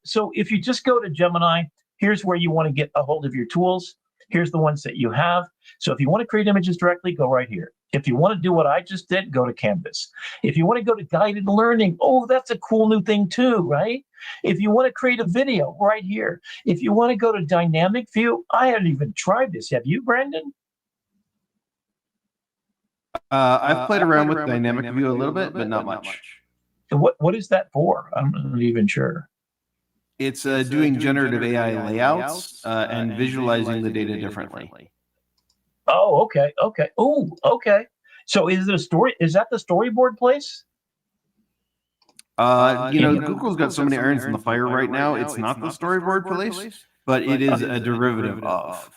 So if you just go to Gemini, here's where you want to get a hold of your tools. Here's the ones that you have. So if you want to create images directly, go right here. If you want to do what I just did, go to Canvas. If you want to go to guided learning, oh, that's a cool new thing too, right? If you want to create a video, right here. If you want to go to dynamic view, I haven't even tried this. Have you, Brandon? I've played around with dynamic view a little bit, but not much. What is that for? I'm not even sure. It's doing generative AI layouts and visualizing the data differently. Oh, okay. Oh, okay. So is it a story? Is that the storyboard place? Google's got so many irons in the fire right now. It's not the storyboard place, but it is a derivative of.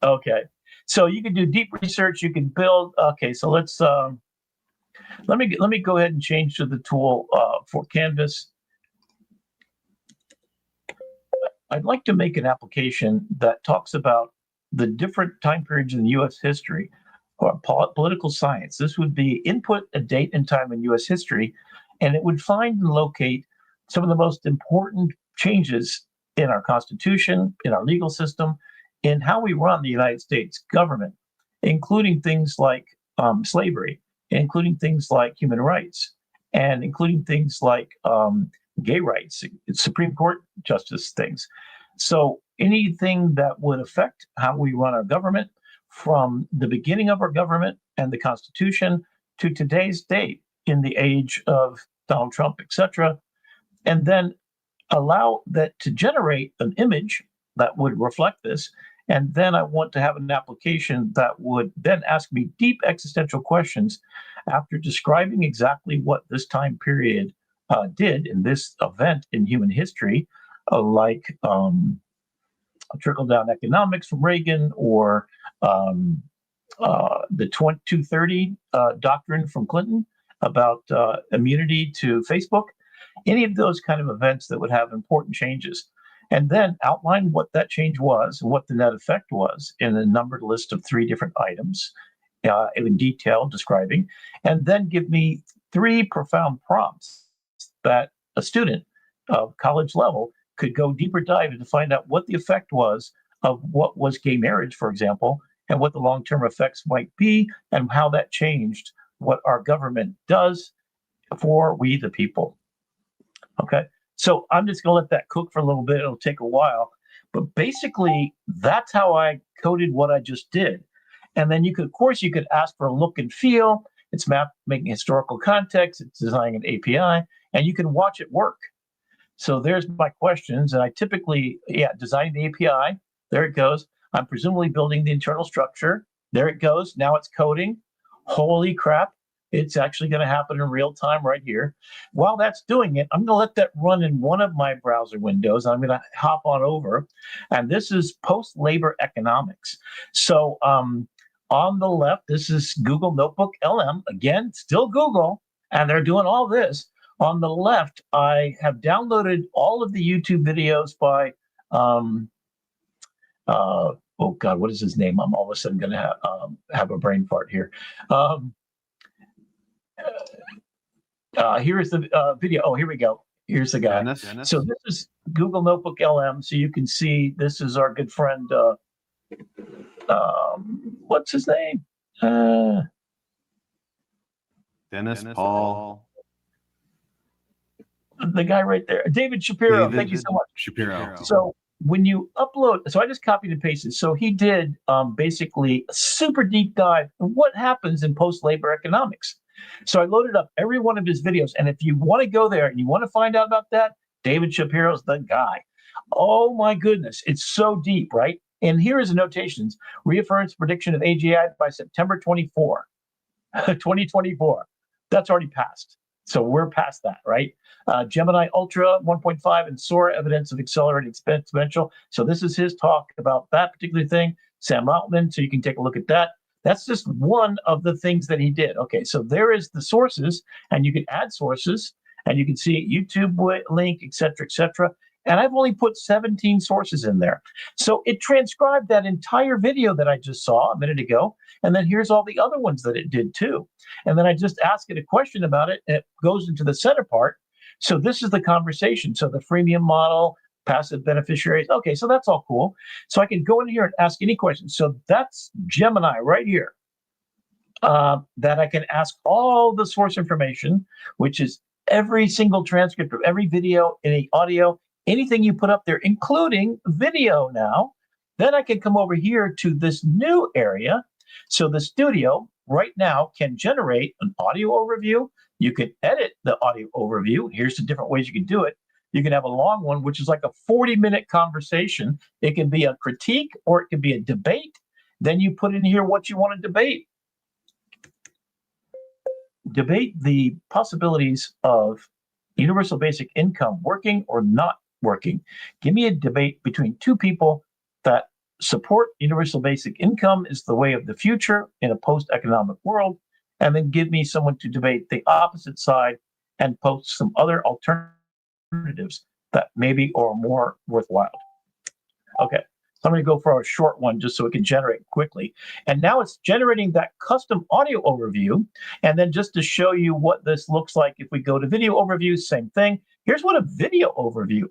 Okay. So you can do deep research. You can build. Okay. So let's let me go ahead and change to the tool for Canvas. I'd like to make an application that talks about the different time periods in U.S. history or political science. This would be input a date and time in U.S. history, and it would find and locate some of the most important changes in our Constitution, in our legal system, in how we run the United States government, including things like slavery, including things like human rights, and including things like gay rights, Supreme Court justice things. So anything that would affect how we run our government from the beginning of our government and the Constitution to today's date in the age of Donald Trump, etc., and then allow that to generate an image that would reflect this. And then I want to have an application that would then ask me deep existential questions after describing exactly what this time period did in this event in human history, like trickle-down economics from Reagan, or the 230 doctrine from Clinton about immunity to Facebook, any of those kind of events that would have important changes, and then outline what that change was and what the net effect was in a numbered list of 3 different items in detail describing, and then give me 3 profound prompts that a student of college level could go deeper dive to find out what the effect was of what was gay marriage, for example, and what the long-term effects might be, and how that changed what our government does for we the people. Okay, so I'm just going to let that cook for a little bit. It'll take a while, but basically that's how I coded what I just did. And then you could, of course, you could ask for a look and feel. It's making historical context. It's designing an API, and you can watch it work. So there's my questions, and I typically, designing the API. There it goes. I'm presumably building the internal structure. There it goes. Now it's coding. Holy crap. It's actually going to happen in real time right here. While that's doing it, I'm going to let that run in one of my browser windows. I'm going to hop on over, and this is post-labor economics. So on the left, this is Google Notebook LM. Again, still Google, and they're doing all this. On the left, I have downloaded all of the YouTube videos by, oh God, what is his name? I'm all of a sudden going to have a brain fart here. Here's the video. Oh, here we go. Here's the guy. Dennis. So this is Google Notebook LM. So you can see this is our good friend. What's his name? Dennis Paul. The guy right there, David Shapiro. Thank you so much. Shapiro. So when you upload, so I just copied and pasted. So he did basically a super deep dive on what happens in post-labor economics. So I loaded up every one of his videos. And if you want to go there and you want to find out about that, David Shapiro's the guy. Oh my goodness. It's so deep, right? And here is the notations. Reaffirms prediction of AGI by September 24, 2024. That's already passed. So we're past that, right? Gemini Ultra 1.5 and Sora evidence of accelerated exponential. So this is his talk about that particular thing. Sam Altman, so you can take a look at that. That's just one of the things that he did. Okay, so there is the sources, and you can add sources, and you can see YouTube link, et cetera, and I've only put 17 sources in there. So it transcribed that entire video that I just saw a minute ago, and then here's all the other ones that it did too. And then I just ask it a question about it, and it goes into the center part. So this is the conversation. So the freemium model, passive beneficiaries. Okay, so that's all cool. So I can go in here and ask any questions. So that's Gemini right here. That I can ask all the source information, which is every single transcript of every video, any audio, anything you put up there, including video now. Then I can come over here to this new area. So the studio right now can generate an audio overview. You can edit the audio overview. Here's the different ways you can do it. You can have a long one, which is like a 40-minute conversation. It can be a critique or it can be a debate. Then you put in here what you want to debate. Debate the possibilities of universal basic income working or not working. Give me a debate between 2 people that support universal basic income is the way of the future in a post-economic world, and then give me someone to debate the opposite side and post some other alternatives that maybe are more worthwhile. Okay, So I'm going to go for a short one just so it can generate quickly. And now it's generating that custom audio overview. And then just to show you what this looks like, if we go to video overview, same thing. Here's what a video overview.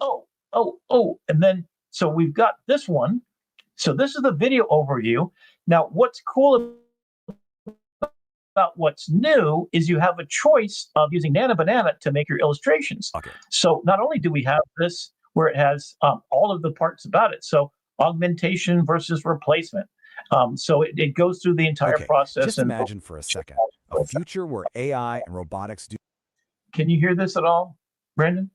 And then, so we've got this one. So this is the video overview. Now, what's cool about what's new is you have a choice of using Nano Banana to make your illustrations. So not only do we have this where it has all of the parts about it, so augmentation versus replacement. So it goes through the entire process. Just imagine for a second a future where AI and robotics Can you hear this at all, Brandon?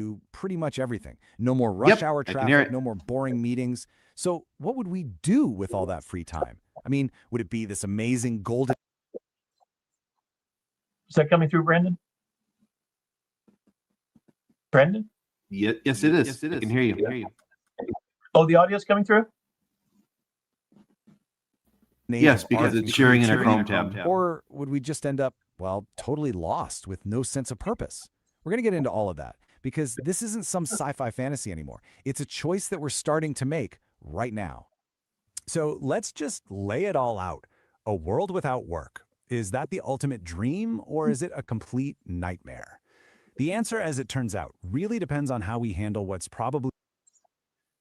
do pretty much everything. No more rush hour I can hear traffic, it. no more boring meetings. So what would we do with all that free time? I mean, would it be this amazing golden... Is that coming through, Brandon? Brandon? Yes, it is. Yes, it is. I can hear you. Oh, the audio's coming through? Yes, because it's sharing in a Chrome tab. Or would we just end up, well, totally lost with no sense of purpose? We're going to get into all of that because this isn't some sci-fi fantasy anymore. It's a choice that we're starting to make right now. So let's just lay it all out. A world without work. Is that the ultimate dream or is it a complete nightmare? The answer, as it turns out, really depends on how we handle what's probably...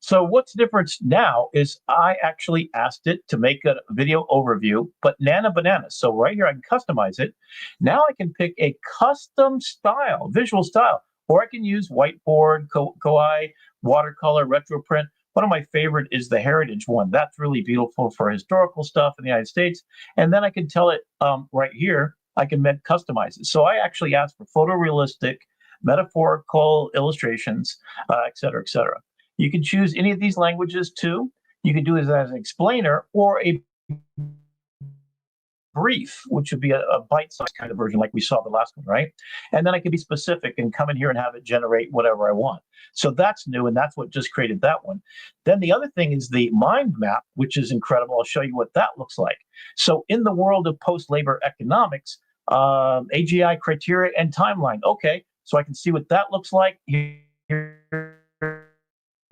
So what's different now is I actually asked it to make a video overview, but Nano Banana. So right here, I can customize it. Now I can pick a custom style, visual style, or I can use whiteboard, Kawaii, watercolor, retro print. One of my favorite is the heritage one. That's really beautiful for historical stuff in the United States. And then I can tell it right here, I can customize it. So I actually asked for photorealistic, metaphorical illustrations, et cetera, et cetera. You can choose any of these languages too. You can do it as an explainer or a brief, which would be a bite-sized kind of version like we saw the last one, right? And then I can be specific and come in here and have it generate whatever I want. So that's new, and that's what just created that one. Then the other thing is the mind map, which is incredible. I'll show you what that looks like. So in the world of post-labor economics, AGI criteria and timeline. Okay, so I can see what that looks like. Here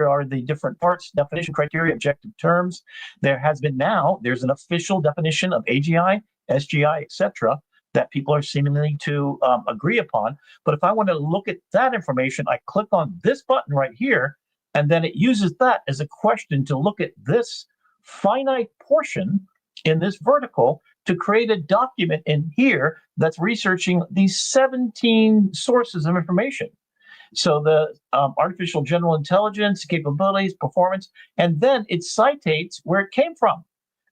are the different parts, definition, criteria, objective terms. There's an official definition of AGI, SGI, etc., that people are seemingly to agree upon. But if I want to look at that information, I click on this button right here, and then it uses that as a question to look at this finite portion in this vertical to create a document in here that's researching these 17 sources of information. So the artificial general intelligence, capabilities, performance, and then it citates where it came from.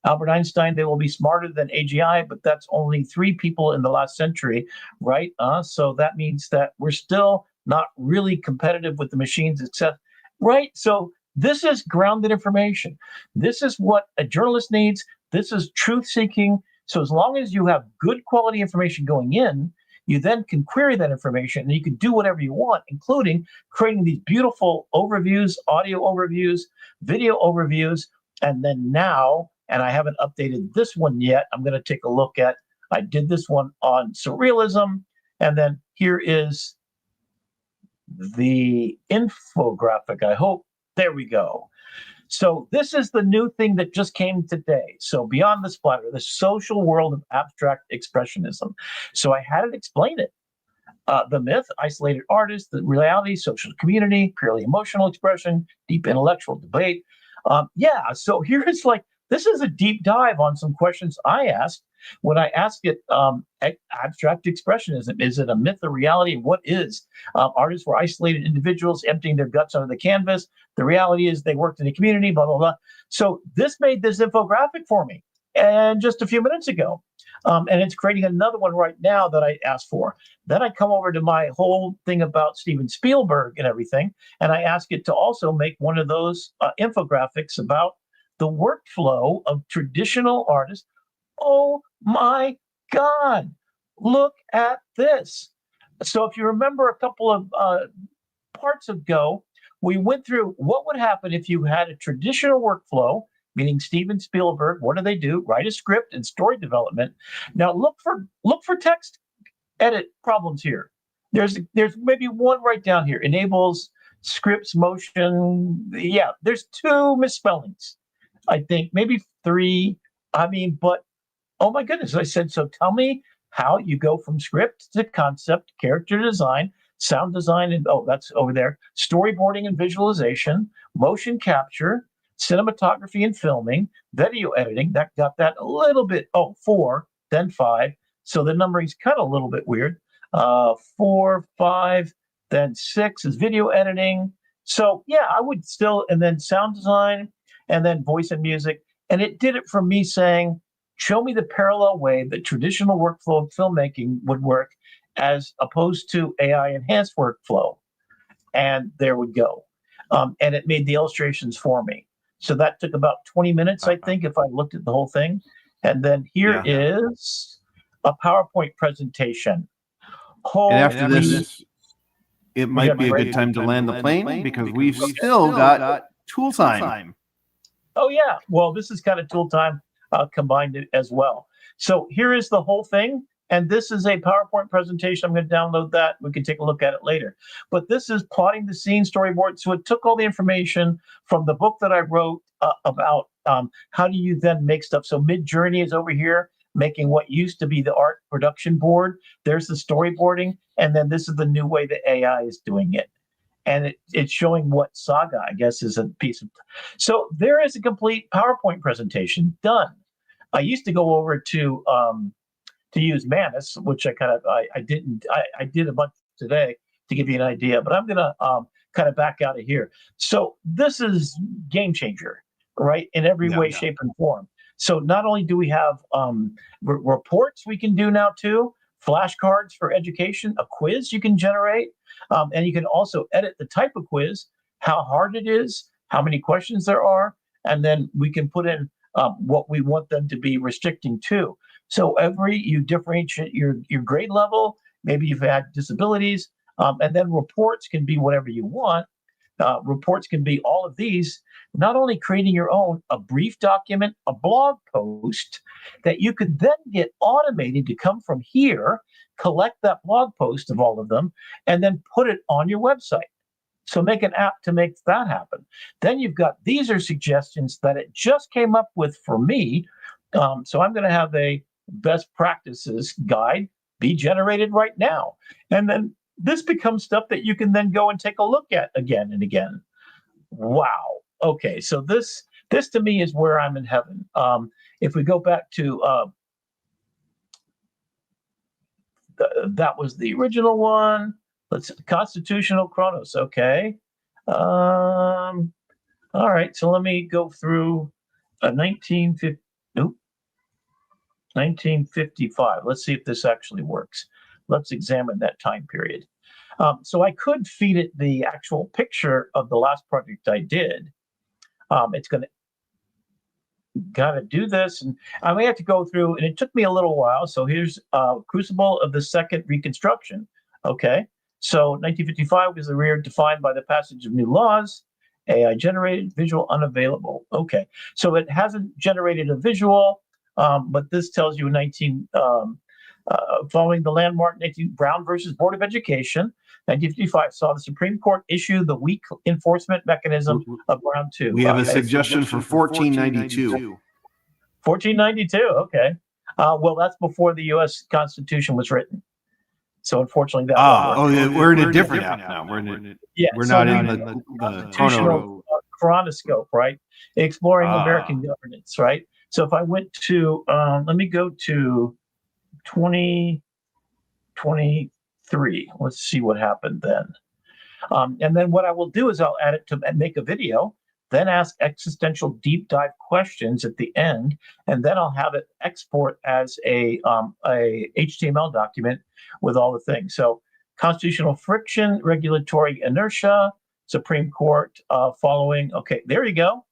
Albert Einstein, they will be smarter than AGI, but that's only 3 people in the last century, right? So that means that we're still not really competitive with the machines, except, right? So this is grounded information. This is what a journalist needs. This is truth-seeking. So as long as you have good quality information going in, you then can query that information and you can do whatever you want, including creating these beautiful overviews, audio overviews, video overviews. And then now, and I haven't updated this one yet, I'm going to take a look at, I did this one on surrealism. And then here is the infographic, I hope. There we go. So this is the new thing that just came today. So beyond the splatter, the social world of abstract expressionism. So I had it explain it. The myth, isolated artist, the reality, social community, purely emotional expression, deep intellectual debate. So here's this is a deep dive on some questions I asked when I asked it abstract expressionism. Is it a myth or reality? What is? Artists were isolated individuals emptying their guts onto the canvas. The reality is they worked in a community, blah, blah, blah. So this made this infographic for me and just a few minutes ago. And it's creating another one right now that I asked for. Then I come over to my whole thing about Steven Spielberg and everything, and I ask it to also make one of those infographics about the workflow of traditional artists. Oh my God, look at this. So if you remember a couple of parts ago, we went through what would happen if you had a traditional workflow, meaning Steven Spielberg. What do they do? Write a script and story development. Now look for text edit problems here. There's maybe one right down here. Enables scripts, motion. Yeah, there's 2 misspellings, I think, maybe 3. I mean, but oh my goodness, I said, so tell me how you go from script to concept, character design, sound design, and that's over there, storyboarding and visualization, motion capture, cinematography and filming, video editing. That got that a little bit, 4, then 5. So the numbering's kind of a little bit weird. 4, 5, then 6 is video editing. So yeah, I would still, and then sound design, and then voice and music. And it did it from me saying, show me the parallel way that traditional workflow of filmmaking would work as opposed to AI enhanced workflow. And there we go. And it made the illustrations for me. So that took about 20 minutes, I think, if I looked at the whole thing. And then here is a PowerPoint presentation. And after this, it might be a good time to land the plane because we've still got tool time. Oh, yeah. Well, this is kind of tool time combined as well. So here is the whole thing. And this is a PowerPoint presentation. I'm going to download that. We can take a look at it later. But this is plotting the scene storyboard. So it took all the information from the book that I wrote about how do you then make stuff. So Mid-Journey is over here, making what used to be the art production board. There's the storyboarding. And then this is the new way that AI is doing it. And it's showing what Saga, I guess, is a piece of. So there is a complete PowerPoint presentation done. I used to go over to use Manus, which I did a bunch today to give you an idea, but I'm gonna kind of back out of here. So this is game changer, right? In every way, shape, and form. So not only do we have reports we can do now too, flashcards for education, a quiz you can generate, and you can also edit the type of quiz, how hard it is, how many questions there are, and then we can put in what we want them to be restricting to. So you differentiate your grade level, maybe you've had disabilities, and then reports can be whatever you want. Reports can be all of these, not only creating your own, a brief document, a blog post that you could then get automated to come from here, collect that blog post of all of them, and then put it on your website. So make an app to make that happen. Then you've got, these are suggestions that it just came up with for me. So I'm going to have a best practices guide be generated right now. And then this becomes stuff that you can then go and take a look at again and again. Wow. Okay. So this to me is where I'm in heaven. If we go back to, that was the original one. Constitutional Chronos. Okay. All right. So let me go through 1955. Let's see if this actually works. Let's examine that time period. So I could feed it the actual picture of the last project I did. It's going to gotta do this, and I may have to go through, and it took me a little while. So here's Crucible of the Second Reconstruction. Okay, so 1955 was the year defined by the passage of new laws. AI generated, visual unavailable. Okay, so it hasn't generated a visual, but this tells you following the landmark Brown versus Board of Education, 1955 saw the Supreme Court issue the weak enforcement mechanism of Brown 2. We have a suggestion for 1492. 1492, okay. Well, that's before the U.S. Constitution was written. So unfortunately, that we're in a different app now. We're not in the constitutional chronoscope, right? Exploring American governance, right? So if I went to, let me go to 2023. Let's see what happened then. And then what I will do is I'll add it to make a video, then ask existential deep dive questions at the end, and then I'll have it export as a HTML document with all the things. So constitutional friction, regulatory inertia, Supreme Court following. Okay, there you go.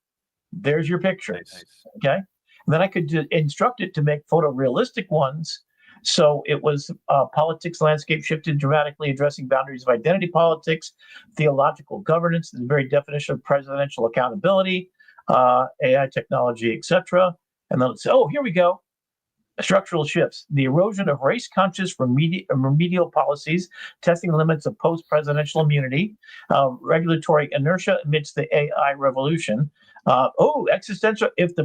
There's your pictures. Okay. And then I could instruct it to make photorealistic ones. So it was politics landscape shifted dramatically, addressing boundaries of identity politics, theological governance, the very definition of presidential accountability, AI technology, etc. And then let's say, oh, here we go. Structural shifts, the erosion of race-conscious remedial policies, testing limits of post-presidential immunity, regulatory inertia amidst the AI revolution. Existential, if the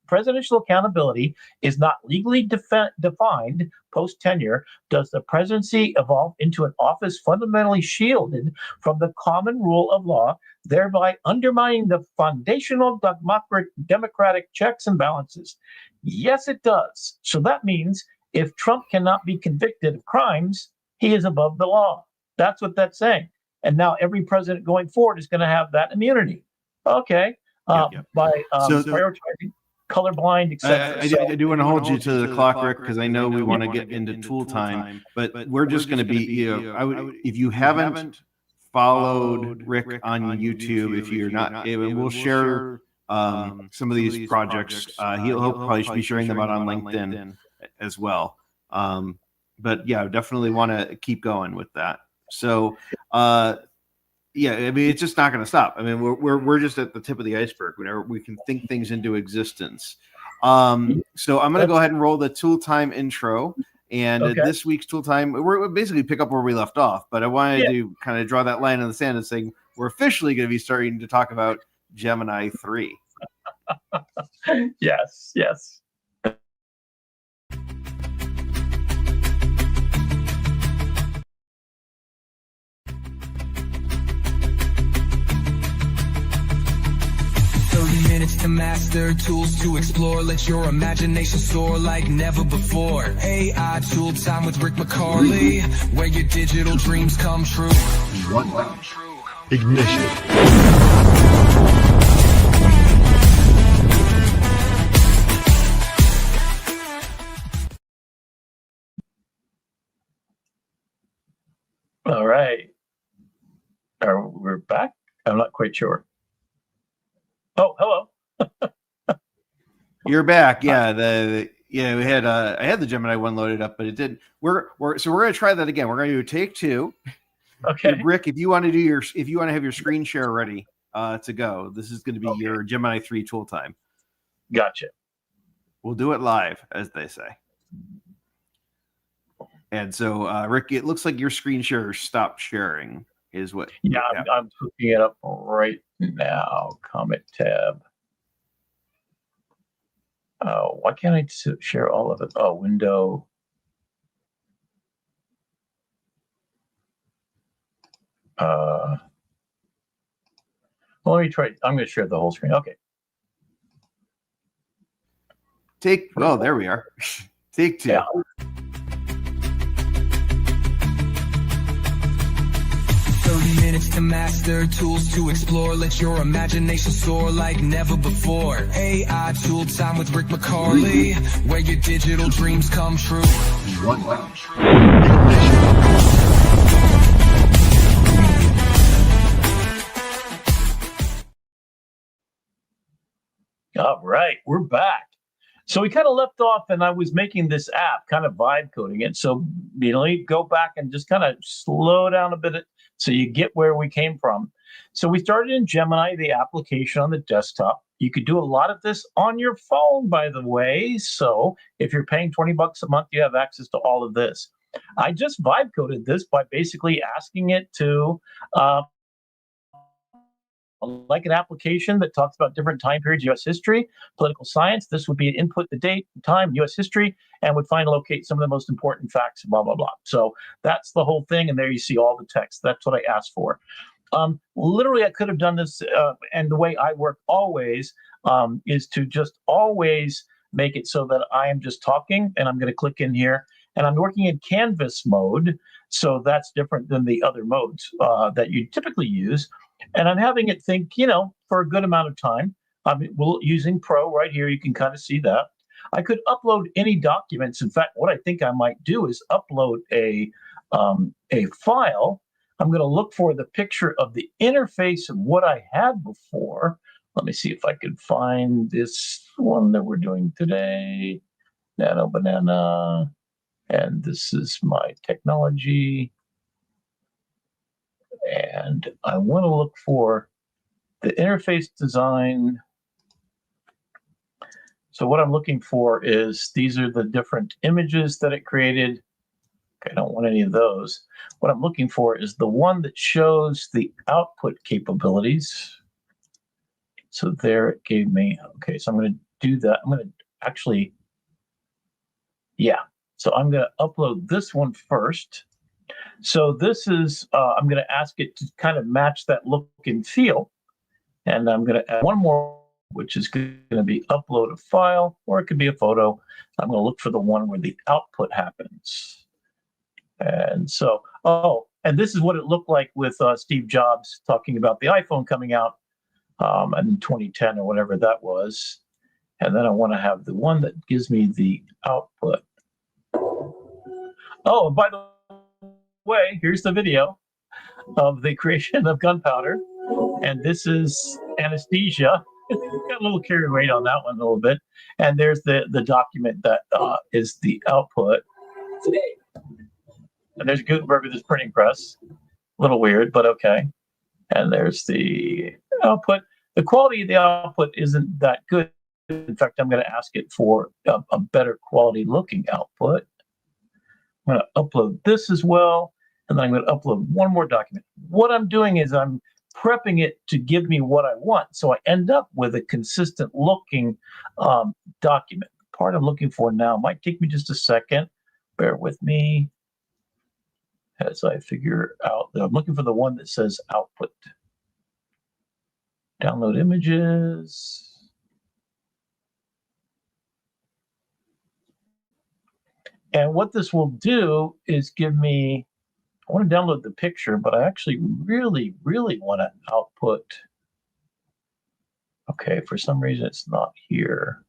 presidential accountability is not legally defined post-tenure, does the presidency evolve into an office fundamentally shielded from the common rule of law, thereby undermining the foundational democratic checks and balances? Yes, it does. So that means if Trump cannot be convicted of crimes, he is above the law. That's what that's saying. And now every president going forward is going to have that immunity. Okay. By prioritizing colorblind, etc. I do want to hold you to the clock, Rick, because I know we want to get into tool time, but we're just going to be, if you haven't followed Rick on YouTube, if you're not, we'll share some of these projects. He'll probably be sharing them out on LinkedIn as well. But yeah, definitely want to keep going with that. So, yeah, I mean, it's just not going to stop. I mean, we're just at the tip of the iceberg. Whenever we can think things into existence. So I'm going to go ahead and roll the tool time intro. And this week's tool time, we're basically pick up where we left off. But I wanted to kind of draw that line in the sand and saying we're officially going to be starting to talk about Gemini 3. Yes. 30 minutes to master, tools to explore, let your imagination soar like never before. AI Tool Time with Rick McCarley, where your digital dreams come true. Ignition. All right. We're back? I'm not quite sure. Oh, hello. You're back. Yeah. We had I had the Gemini one loaded up, but it didn't. We're going to try that again. We're going to do take two. Okay. Rick, if you want to have your screen share ready to go, this is going to be your Gemini 3 tool time. Gotcha. We'll do it live, as they say. And so, Rick, it looks like your screen share stopped sharing. Is what? Yeah, I'm hooking it up right now. Comment tab. Oh, why can't I share all of it? Oh, window. Well, let me try. I'm going to share the whole screen. Okay. There we are. Take two. Yeah. Minutes to master, tools to explore, let your imagination soar like never before. AI Tool Time with Rick McCarley, where your digital dreams come true. All right, we're back. So we kind of left off, and I was making this app, kind of vibe coding it. So, you go back and just kind of slow down a bit so you get where we came from. So we started in Gemini, the application on the desktop. You could do a lot of this on your phone, by the way. So if you're paying $20 a month, you have access to all of this. I just vibe coded this by basically asking it to like an application that talks about different time periods, U.S. history, political science. This would be an input the date, time, U.S. history, and would find and locate some of the most important facts, blah, blah, blah. So that's the whole thing. And there you see all the text. That's what I asked for. Literally, I could have done this. And the way I work always is to just always make it so that I am just talking. And I'm going to click in here. And I'm working in canvas mode. So that's different than the other modes that you typically use. And I'm having it think, for a good amount of time. I'm using Pro right here. You can kind of see that. I could upload any documents. In fact, what I think I might do is upload a file. I'm going to look for the picture of the interface of what I had before. Let me see if I can find this one that we're doing today. Nano Banana. And this is my technology. And I want to look for the interface design. So what I'm looking for is, these are the different images that it created. Okay, I don't want any of those. What I'm looking for is the one that shows the output capabilities. So there it gave me, okay, so I'm going to do that. I'm going to actually, yeah. So I'm going to upload this one first. So this is, I'm going to ask it to kind of match that look and feel. And I'm going to add one more, which is going to be upload a file, or it could be a photo. I'm going to look for the one where the output happens. And so, oh, and this is what it looked like with Steve Jobs talking about the iPhone coming out in 2010 or whatever that was. And then I want to have the one that gives me the output. Oh, by the way, here's the video of the creation of gunpowder. And this is anesthesia. Got a little carried away on that one a little bit. And there's the document that is the output. Today. And there's Gutenberg with his printing press. A little weird, but okay. And there's the output. The quality of the output isn't that good. In fact, I'm going to ask it for a better quality looking output. I'm going to upload this as well. And then I'm going to upload one more document. What I'm doing is I'm prepping it to give me what I want. So I end up with a consistent looking document. The part I'm looking for now might take me just a second. Bear with me as I figure out that I'm looking for the one that says output. Download images. And what this will do is give me, I want to download the picture, but I actually really, really want to output. Okay, for some reason it's not here.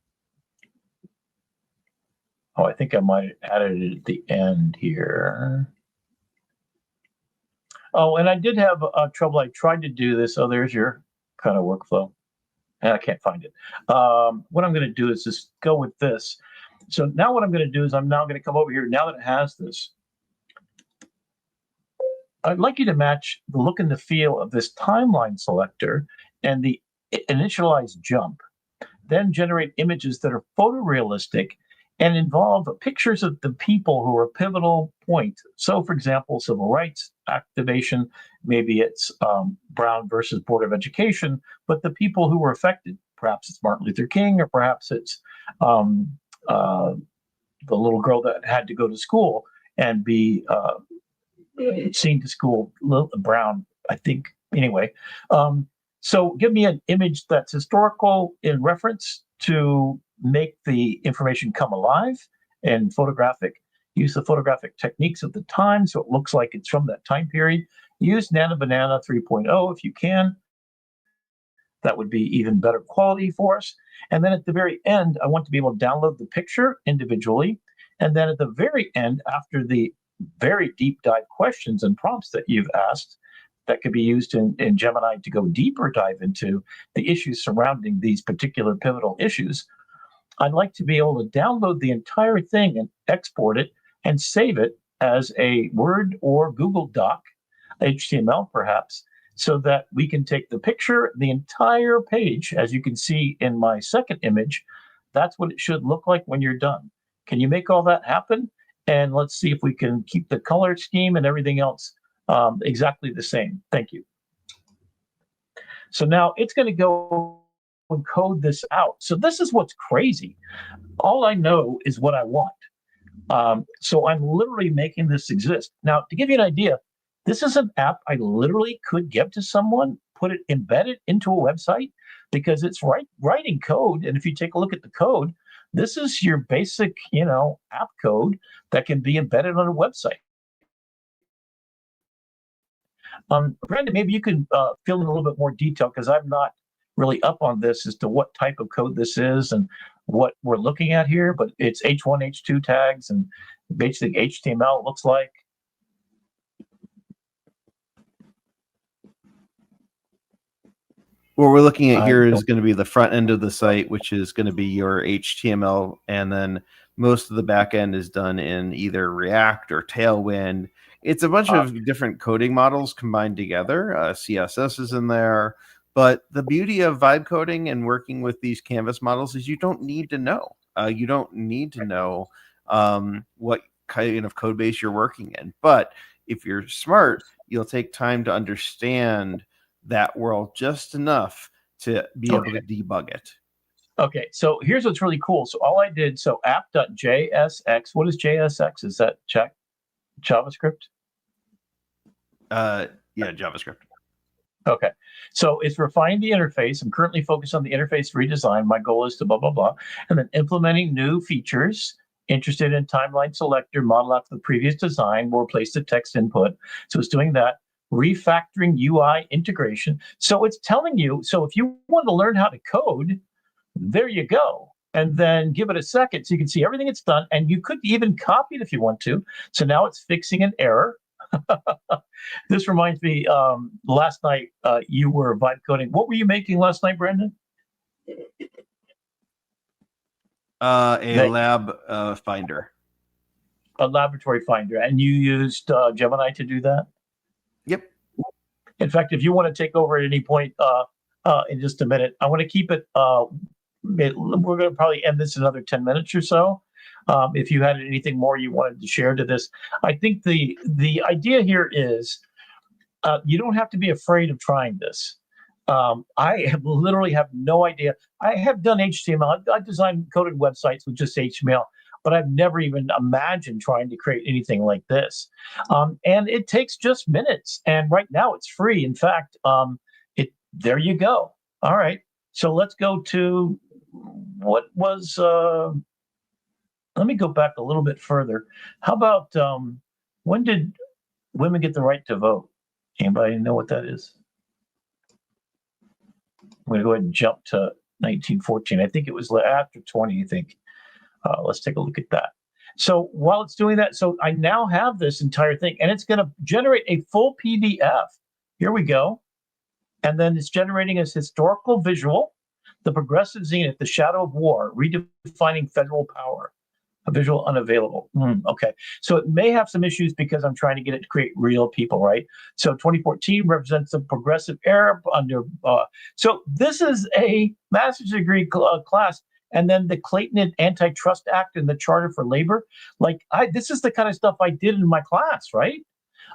Oh, I think I might have added it at the end here. Oh, and I did have trouble. I tried to do this. Oh, there's your kind of workflow. And I can't find it. What I'm going to do is just go with this. So now what I'm going to do is I'm now going to come over here. Now that it has this, I'd like you to match the look and the feel of this timeline selector and the initialized jump. Then generate images that are photorealistic and involve pictures of the people who are pivotal points. So, for example, civil rights activation, maybe it's Brown versus Board of Education, but the people who were affected, perhaps it's Martin Luther King, or perhaps it's the little girl that had to go to school and be seen to school, Brown, I think. Anyway, so give me an image that's historical in reference to make the information come alive and photographic. Use the photographic techniques of the time so it looks like it's from that time period. Use Nano Banana 3.0 if you can. That would be even better quality for us. And then at the very end, I want to be able to download the picture individually. And then at the very end, after the very deep dive questions and prompts that you've asked, that could be used in Gemini to go deeper dive into the issues surrounding these particular pivotal issues, I'd like to be able to download the entire thing and export it and save it as a Word or Google Doc, HTML perhaps, so that we can take the picture, the entire page, as you can see in my second image. That's what it should look like when you're done. Can you make all that happen? And let's see if we can keep the color scheme and everything else exactly the same. Thank you. So now it's going to go and code this out. So this is what's crazy. All I know is what I want. So I'm literally making this exist. Now, to give you an idea, this is an app I literally could give to someone, put it embedded into a website, because it's writing code. And if you take a look at the code, this is your basic, app code that can be embedded on a website. Brandon, maybe you can fill in a little bit more detail, because I'm not really up on this as to what type of code this is and what we're looking at here, but it's H1, H2 tags and basically HTML, it looks like. What we're looking at here is going to be the front end of the site, which is going to be your HTML, and then most of the back end is done in either React or Tailwind. It's a bunch of different coding models combined together. CSS is in there, But the beauty of vibe coding and working with these canvas models is you don't need to know. You don't need to know what kind of code base you're working in. But if you're smart, you'll take time to understand that world just enough to be able to debug it. Okay, so here's what's really cool. So all I did, so app.jsx, what is JSX? Is that JavaScript? Yeah, JavaScript. Okay, so it's refining the interface. I'm currently focused on the interface redesign. My goal is to blah, blah, blah. And then implementing new features, interested in timeline selector, model after the previous design, will replace the text input. So it's doing that. Refactoring UI integration. So it's telling you, so if you want to learn how to code, there you go. And then give it a second so you can see everything it's done. And you could even copy it if you want to. So now it's fixing an error. This reminds me, last night you were vibe coding. What were you making last night, Brandon? A lab finder. A laboratory finder. And you used Gemini to do that? Yep. In fact, if you want to take over at any point in just a minute, I want to keep it, we're going to probably end this in another 10 minutes or so. If you had anything more you wanted to share to this, I think the idea here is you don't have to be afraid of trying this. I literally have no idea. I have done HTML. I've designed coded websites with just HTML, but I've never even imagined trying to create anything like this. And it takes just minutes. And right now it's free. In fact, there you go. All right. So let's go to what was. Let me go back a little bit further. How about when did women get the right to vote? Anybody know what that is? I'm going to go ahead and jump to 1914. I think it was after 20, I think. Let's take a look at that. So while it's doing that, so I now have this entire thing, and it's going to generate a full PDF. Here we go. And then it's generating a historical visual, the progressive zenith, the shadow of war, redefining federal power. A visual unavailable. Okay. So it may have some issues because I'm trying to get it to create real people, right? So 2014 represents a progressive era under. So this is a master's degree class. And then the Clayton Antitrust Act and the Charter for Labor. This is the kind of stuff I did in my class, right?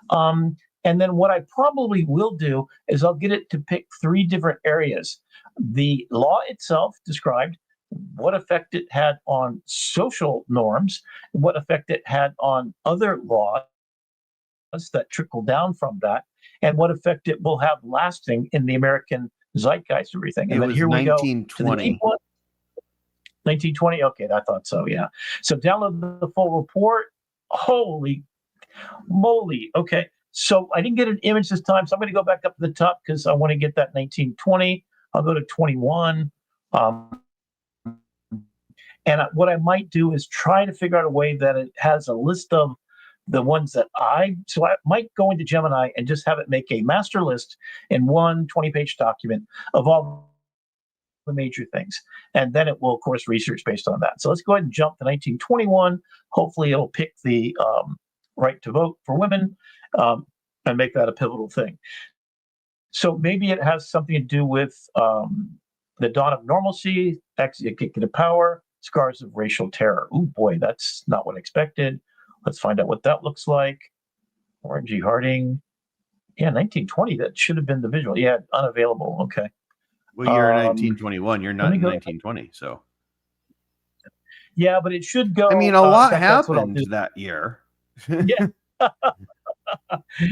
And then what I probably will do is I'll get it to pick 3 different areas. The law itself described, what effect it had on social norms, what effect it had on other laws that trickle down from that, and what effect it will have lasting in the American zeitgeist and everything. And it then was here 1920. We go. 1920? Okay, I thought so, yeah. So download the full report. Holy moly. Okay, so I didn't get an image this time, so I'm going to go back up to the top because I want to get that 1920. I'll go to 21. And what I might do is try to figure out a way that it has a list of the ones that so I might go into Gemini and just have it make a master list in one 20-page document of all the major things. And then it will, of course, research based on that. So let's go ahead and jump to 1921. Hopefully it'll pick the right to vote for women and make that a pivotal thing. So maybe it has something to do with the dawn of normalcy, executive power, scars of racial terror. Oh boy, that's not what I expected. Let's find out what that looks like. Warren G. Harding. Yeah, 1920. That should have been the visual. Yeah, unavailable. Okay. Well, you're in 1921. You're not in 1920. So. Yeah, but it should go. I mean, a lot happened that year. Yeah.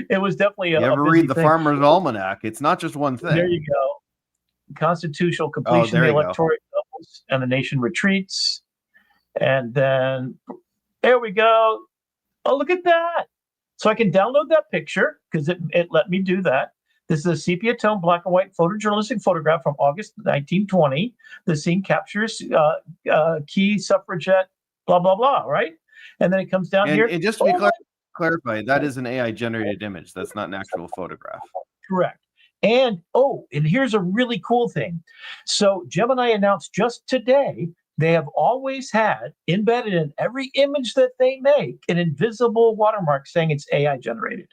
It was definitely you ever read the Farmer's Almanac? It's not just one thing. There you go. Constitutional completion, the electoral levels, and the nation retreats. And then there we go. Oh, look at that. So I can download that picture because it let me do that. This is a sepia tone black and white photojournalistic photograph from August 1920. The scene captures key suffragette, blah, blah, blah, right? And then it comes down here. And just to be clarified, that is an AI generated image. That's not an actual photograph. Correct. And here's a really cool thing. So Gemini announced just today, they have always had embedded in every image that they make an invisible watermark saying it's AI generated.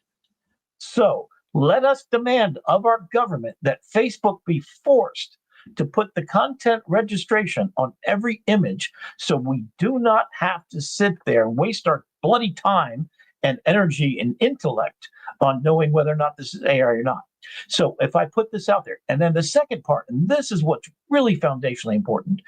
So Let us demand of our government that Facebook be forced to put the content registration on every image so we do not have to sit there and waste our bloody time and energy and intellect on knowing whether or not this is AI or not. So if I put this out there, and then the second part, and this is what's really foundationally important,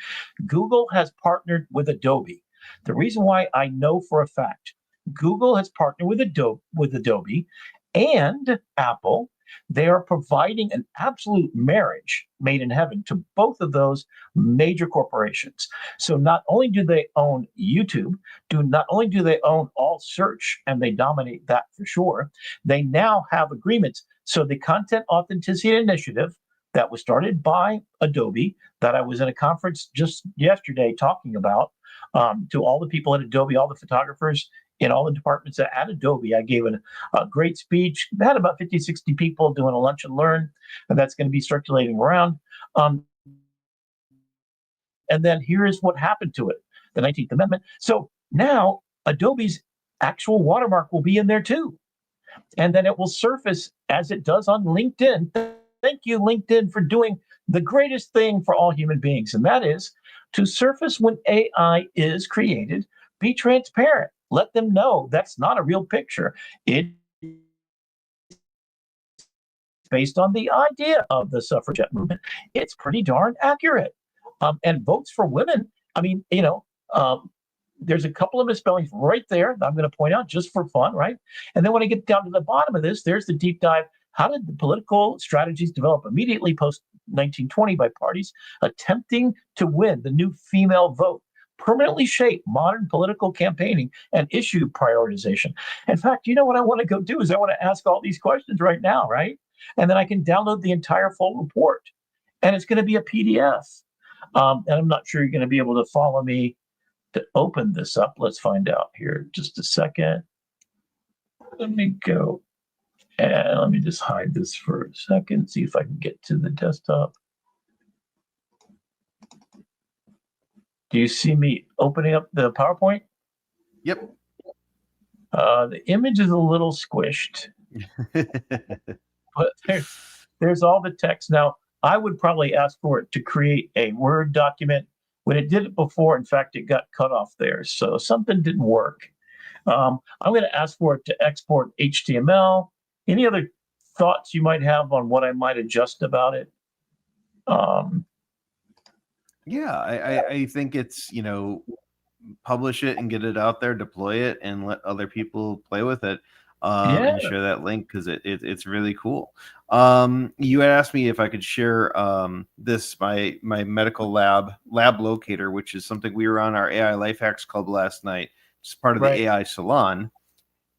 Google has partnered with Adobe. The reason why I know for a fact Google has partnered with Adobe and Apple. They are providing an absolute marriage made in heaven to both of those major corporations. So not only do they own YouTube, not only do they own all search, and they dominate that for sure, they now have agreements. So the Content Authenticity Initiative that was started by Adobe, that I was in a conference just yesterday talking about, to all the people at Adobe, all the photographers in all the departments at Adobe. I gave a great speech. I had about 50, 60 people doing a lunch and learn, and that's going to be circulating around. And then here is what happened to it, the 19th Amendment. So now Adobe's actual watermark will be in there too. And then it will surface as it does on LinkedIn. Thank you, LinkedIn, for doing the greatest thing for all human beings, and that is to surface when AI is created. Be transparent. Let them know that's not a real picture. It's based on the idea of the suffragette movement. It's pretty darn accurate. And votes for women, I mean, there's a couple of misspellings right there that I'm going to point out just for fun, right? And then when I get down to the bottom of this, there's the deep dive. How did the political strategies develop immediately post 1920 by parties attempting to win the new female vote? Permanently shape modern political campaigning and issue prioritization. In fact, you know what I want to go do is I want to ask all these questions right now, right? And then I can download the entire full report, and it's going to be a PDF. And I'm not sure you're going to be able to follow me to open this up. Let's find out here. Just a second. Let me go and let me just hide this for a second. See if I can get to the desktop. Do you see me opening up the PowerPoint? Yep. The image is a little squished, but there's all the text. Now, I would probably ask for it to create a Word document. When it did it before, in fact, it got cut off there. So something didn't work. I'm going to ask for it to export HTML. Any other thoughts you might have on what I might adjust about it? Yeah, I think it's, publish it and get it out there, deploy it, and let other people play with it, and share that link because it's really cool. You had asked me if I could share my medical lab locator, which is something we were on our AI Life Hacks Club last night. It's part of the AI Salon,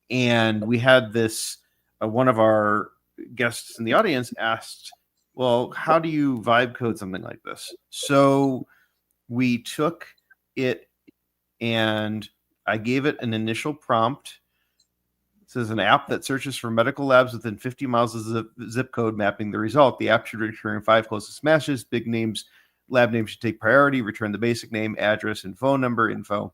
and we had this. One of our guests in the audience asked, well, how do you vibe code something like this? So we took it and I gave it an initial prompt. It says an app that searches for medical labs within 50 miles of zip code mapping the result. The app should return 5 closest matches. Big names, lab names should take priority. Return the basic name, address, and phone number info.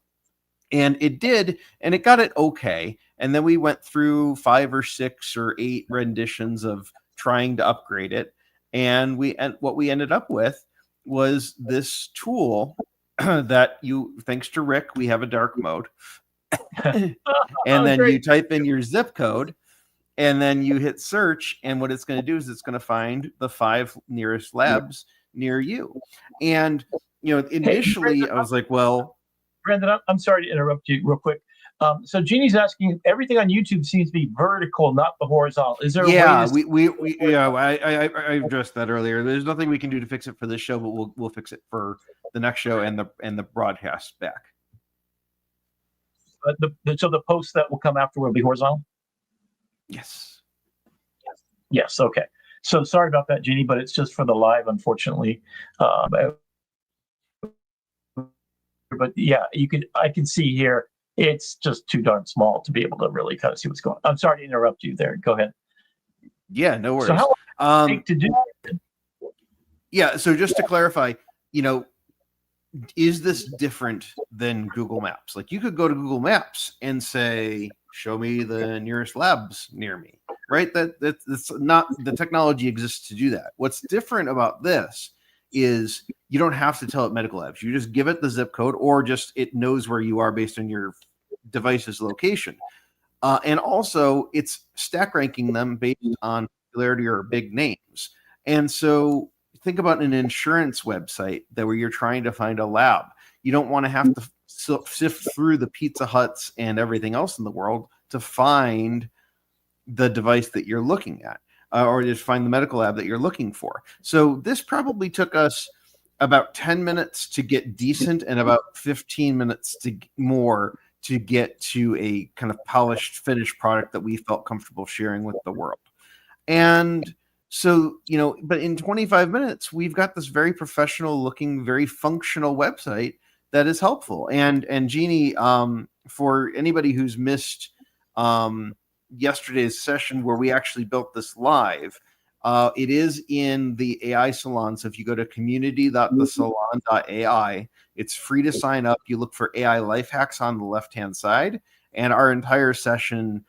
And it did, and it got it okay. And then we went through 5 or 6 or 8 renditions of trying to upgrade it. And what we ended up with was this tool that thanks to Rick, we have a dark mode. And then you type in your zip code, and then you hit search. And what it's going to do is it's going to find the 5 nearest labs near you. And, initially I was like, well, Brandon, I'm sorry to interrupt you real quick. So Jeannie's asking, everything on YouTube seems to be vertical, not the horizontal. Is there a way I addressed that earlier. There's nothing we can do to fix it for this show, but we'll fix it for the next show and the broadcast back. So the post that will come after will be horizontal? Yes. Yes. Okay. So sorry about that, Jeannie, but it's just for the live, unfortunately. But yeah, I can see here, it's just too darn small to be able to really kind of see what's going on. I'm sorry to interrupt you there. Go ahead. Yeah, no worries. So how long does it take to do that? Yeah, so just to clarify, is this different than Google Maps? Like, you could go to Google Maps and say, show me the nearest labs near me. right? That's not, the technology exists to do that. What's different about this is you don't have to tell it medical apps. You just give it the zip code, or just it knows where you are based on your device's location. And also, it's stack ranking them based on popularity or big names. And so think about an insurance website where you're trying to find a lab. You don't want to have to sift through the Pizza Huts and everything else in the world to find the device that you're looking at, or just find the medical lab that you're looking for. So this probably took us about 10 minutes to get decent, and about 15 minutes more to get to a kind of polished, finished product that we felt comfortable sharing with the world. And so, but in 25 minutes, we've got this very professional looking, very functional website that is helpful. And Jeannie, for anybody who's missed yesterday's session where we actually built this live, it is in the AI Salon. So if you go to community.thesalon.ai, it's free to sign up. You look for AI life hacks on the left-hand side, and our entire session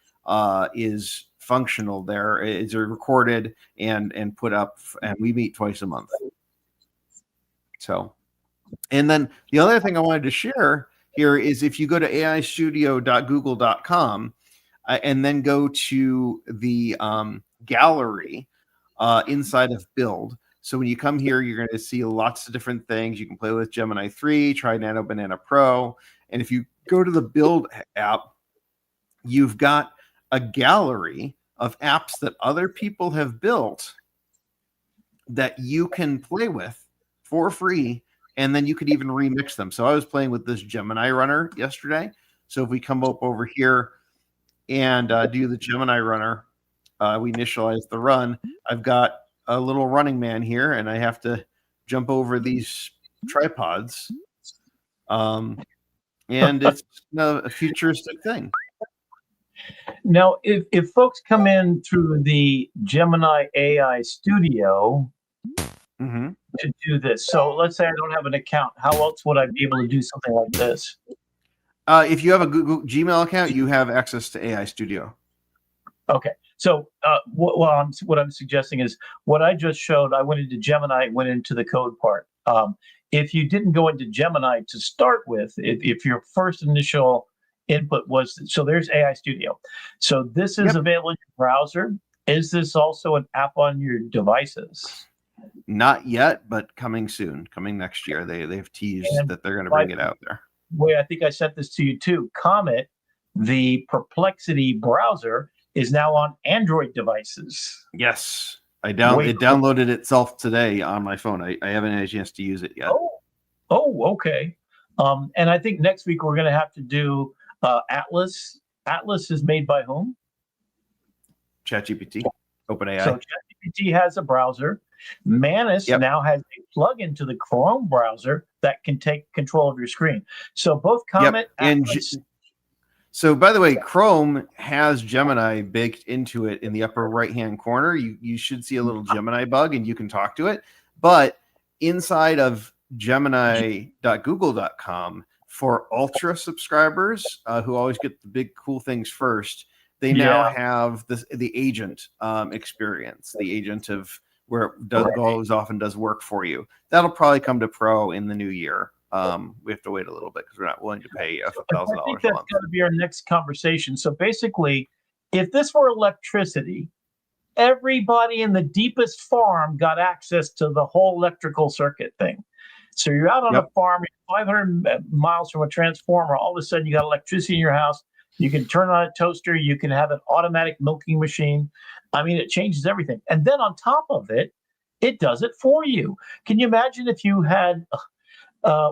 is functional there. It's recorded and put up, and we meet twice a month. So, and then the other thing I wanted to share here is if you go to aistudio.google.com and then go to the gallery inside of Build. So when you come here, you're going to see lots of different things. You can play with Gemini 3, try Nano Banana Pro. And if you go to the Build app, you've got a gallery of apps that other people have built that you can play with for free. And then you could even remix them. So I was playing with this Gemini runner yesterday. So if we come up over here and do the Gemini runner, we initialize the run. I've got a little running man here, and I have to jump over these tripods. And it's a futuristic thing. Now, if folks come in through the Gemini AI Studio to do this, so let's say I don't have an account, how else would I be able to do something like this? If you have a Google Gmail account, you have access to AI Studio. Okay. So what I'm suggesting is what I just showed, I went into Gemini, went into the code part. If you didn't go into Gemini to start with, if your first initial input was, so there's AI Studio. So this is available in your browser. Is this also an app on your devices? Not yet, but coming soon, coming next year. They've teased that they're going to bring it out there. Wait, I think I sent this to you too. Comet, the Perplexity browser, is now on Android devices. Yes. It downloaded itself today on my phone. I haven't had a chance to use it yet. Oh, okay. And I think next week we're going to have to do Atlas. Atlas is made by whom? ChatGPT, OpenAI. So ChatGPT has a browser. Manus now has a plug-in to the Chrome browser that can take control of your screen. So both Comet and so, by the way, Chrome has Gemini baked into it in the upper right-hand corner. You should see a little Gemini bug, and you can talk to it. But inside of Gemini.google.com, for Ultra subscribers who always get the big cool things first, they now have the agent experience, the agent of where it goes off and does work for you. That'll probably come to Pro in the new year. We have to wait a little bit because we're not willing to pay $1,000 a month. I think that's going to be our next conversation. So basically, if this were electricity, everybody in the deepest farm got access to the whole electrical circuit thing. So you're out on a farm, you're 500 miles from a transformer. All of a sudden, you got electricity in your house. You can turn on a toaster. You can have an automatic milking machine. I mean, it changes everything. And then on top of it, it does it for you. Can you imagine if you had... I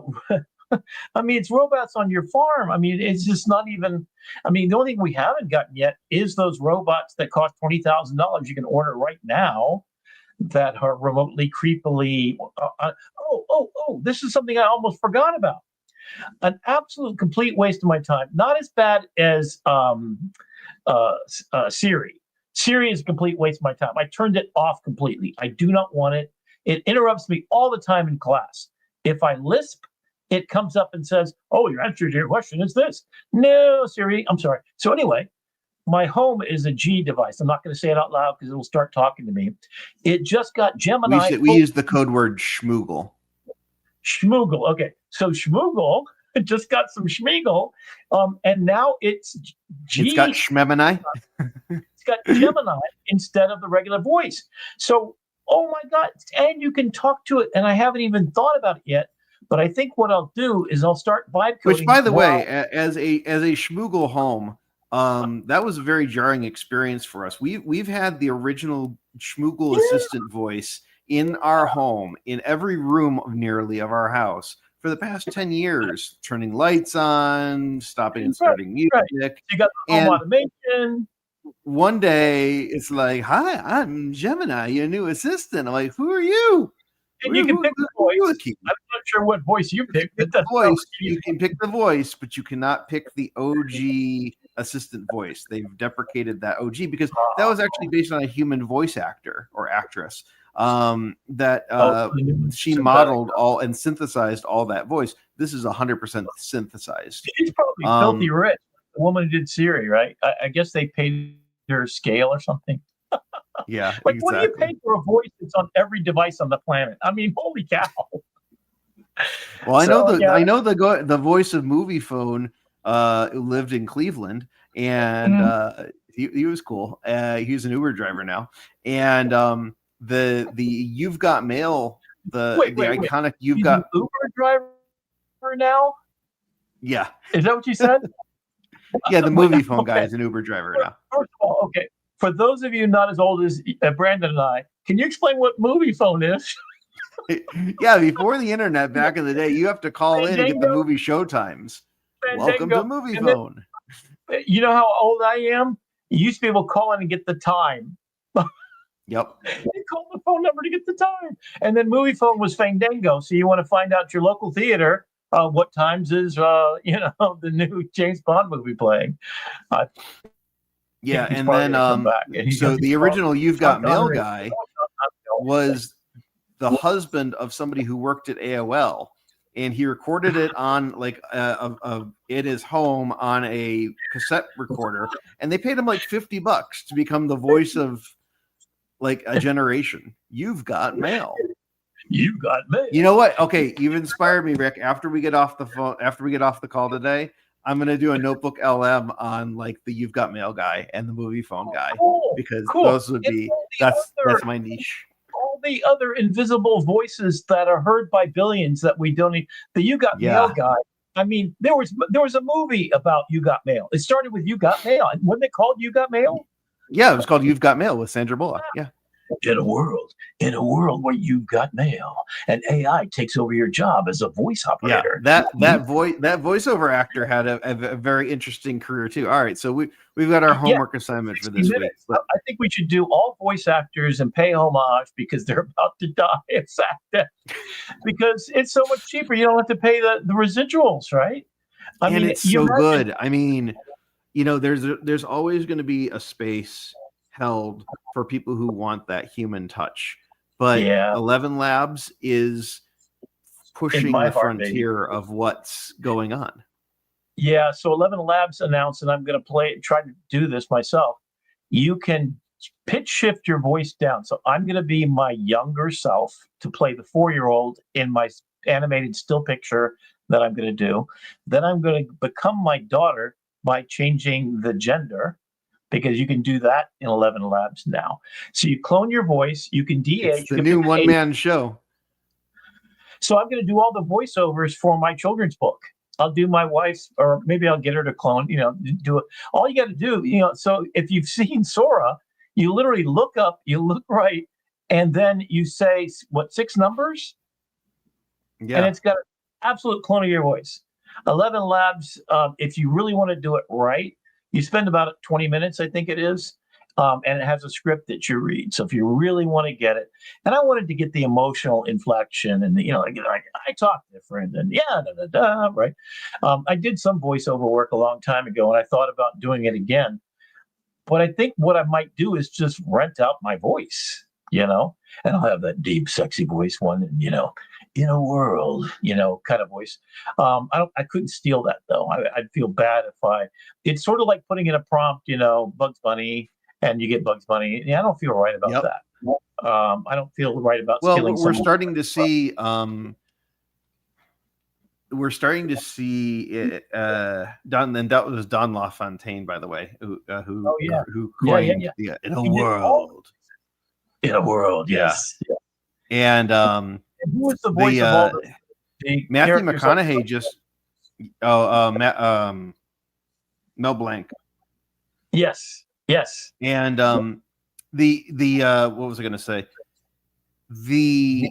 mean, it's robots on your farm. I mean, it's just not even, I mean, the only thing we haven't gotten yet is those robots that cost $20,000 you can order right now that are remotely creepily, this is something I almost forgot about. An absolute complete waste of my time. Not as bad as Siri. Siri is a complete waste of my time. I turned it off completely. I do not want it. It interrupts me all the time in class. If I lisp, it comes up and says, oh, your answer to your question is this. No, Siri, I'm sorry. So anyway, my home is a G device. I'm not going to say it out loud because it'll start talking to me. It just got Gemini. We use the code word schmoogle. Schmoogle. Okay. So Schmoogle just got some Schmeagle. And now it's It's got Schmemini. It's got Gemini instead of the regular voice. So, oh my God. And you can talk to it. And I haven't even thought about it yet. But I think what I'll do is I'll start vibe coding. Which, by the way, as a Schmoogle home, that was a very jarring experience for us. We've had the original Schmoogle assistant voice in our home, in every room nearly of our house for the past 10 years, turning lights on, stopping and starting music. Right. You got the home automation. One day it's like, "Hi, I'm Gemini, your new assistant." I'm like, "Who are you?" And you can pick the voice. I'm not sure what voice you picked. You can pick the voice, but you cannot pick the OG assistant voice. They've deprecated that OG because that was actually based on a human voice actor or actress she modeled all and synthesized all that voice. This is 100% synthesized. She's probably filthy rich. The woman who did Siri, right? I guess they paid her scale or something. Yeah, like, what do you pay for a voice that's on every device on the planet? I mean, holy cow! Well, I know the voice of Movie Phone who lived in Cleveland, and he was cool. He's an Uber driver now, and the You've Got Mail, the iconic You've Got an Uber driver now. Yeah, is that what you said? Yeah, the Movie Phone guy is an Uber driver now. First of all, okay. For those of you not as old as Brandon and I, can you explain what Movie Phone is? Yeah, before the internet, back in the day, you have to call in and get the movie show times. Welcome to Movie Phone. You know how old I am? You used to be able to call in and get the time. Yep. You call the phone number to get the time. And then Movie Phone was Fandango. So you want to find out your local theater, what times is, the new James Bond movie playing. Yeah, and then so the original You've Got Mail guy was the husband of somebody who worked at AOL, and he recorded it on in his home on a cassette recorder, and they paid him like $50 to become the voice of like a generation. You've got mail. You've got mail. You know what? Okay, you've inspired me, Rick. After we get off the phone, after we get off the call today, I'm gonna do a notebook LM on like the You've Got Mail guy and the Movie Phone guy because those would be that's my niche. All the other invisible voices that are heard by billions that we don't need. The You Got Mail guy. I mean, there was a movie about You Got Mail. It started with You Got Mail. And wasn't it called You Got Mail? Yeah, it was called You've Got Mail with Sandra Bullock. Yeah. In a world where you've got mail and AI takes over your job as a voice operator. Yeah, that voiceover actor had a very interesting career too. All right, so we've got our homework assignment for this week. I think we should do all voice actors and pay homage because they're about to die of SAC because it's so much cheaper. You don't have to pay the residuals, right? I mean, it's so good. I mean, there's always going to be a space held for people who want that human touch, but 11 Labs is pushing the frontier of what's going on. Yeah, so 11 Labs announced, and I'm going to try to do this myself. You can pitch shift your voice down. So I'm going to be my younger self to play the 4-year-old in my animated still picture that I'm going to do. Then I'm going to become my daughter by changing the gender, because you can do that in 11 Labs now. So you clone your voice, you can de-age. It's the new one-man show. So I'm going to do all the voiceovers for my children's book. I'll do my wife's, or maybe I'll get her to clone, do it. All you got to do, so if you've seen Sora, you literally look up, you look right, and then you say, 6 numbers? Yeah. And it's got an absolute clone of your voice. 11 Labs, if you really want to do it right, you spend about 20 minutes, I think it is, and it has a script that you read. So if you really want to get it, and I wanted to get the emotional inflection and like I talk different and right. I did some voiceover work a long time ago, and I thought about doing it again. But I think what I might do is just rent out my voice, and I'll have that deep, sexy voice one, and in a world, kind of voice. I couldn't steal that though. I'd feel bad if it's sort of like putting in a prompt, Bugs Bunny, and you get Bugs Bunny. Yeah, I don't feel right about that. I don't feel right about stealing. Well, we're starting to see. We're starting to see it, Don, and that was Don LaFontaine, by the way, who coined in a world. In a world, yes. Yeah. And who was the voice of all the Matthew McConaughey just Mel Blanc. Yes. And the what was I going to say? The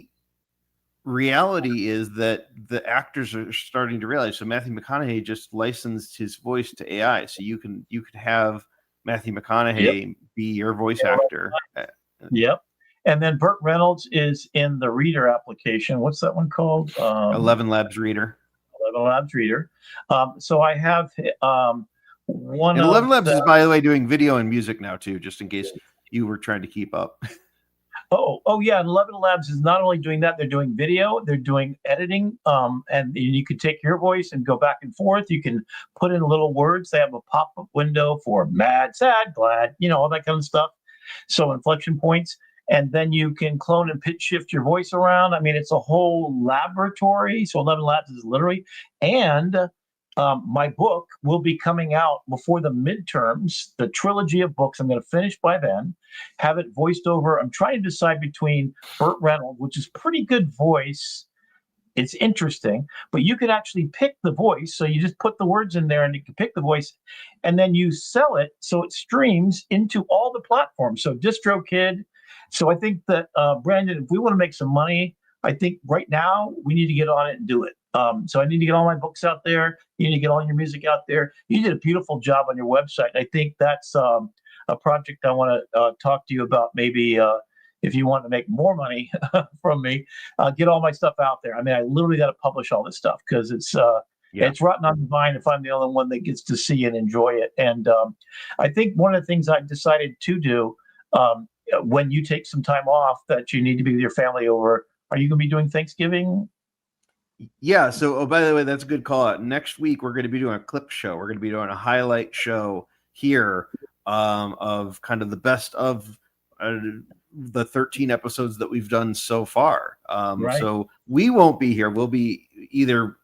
reality is that the actors are starting to realize. So Matthew McConaughey just licensed his voice to AI, so you can have Matthew McConaughey be your voice actor. Yep. And then Burt Reynolds is in the Reader application. What's that one called? 11 Labs Reader. 11 Labs Reader. So I have one. And 11 Labs is, by the way, doing video and music now too, just in case you were trying to keep up. Oh yeah. And 11 Labs is not only doing that, they're doing video, they're doing editing. And you could take your voice and go back and forth. You can put in little words. They have a pop-up window for mad, sad, glad, all that kind of stuff. So inflection points. And then you can clone and pitch shift your voice around. I mean, it's a whole laboratory. So 11 Labs is literally. And my book will be coming out before the midterms, the trilogy of books. I'm going to finish by then, have it voiced over. I'm trying to decide between Burt Reynolds, which is pretty good voice. It's interesting, but you can actually pick the voice. So you just put the words in there and you can pick the voice, and then you sell it so it streams into all the platforms. So DistroKid. So I think that, Brandon, if we want to make some money, I think right now we need to get on it and do it. So I need to get all my books out there. You need to get all your music out there. You did a beautiful job on your website. I think that's a project I want to talk to you about. Maybe if you want to make more money from me, get all my stuff out there. I mean, I literally got to publish all this stuff because it's rotten on the vine if I'm the only one that gets to see and enjoy it. And I think one of the things I decided to do when you take some time off that you need to be with your family over, are you going to be doing Thanksgiving? Yeah. So, by the way, that's a good call out. Next week, we're going to be doing a clip show. We're going to be doing a highlight show here of kind of the best of the 13 episodes that we've done so far. Right. So we won't be here. We'll be either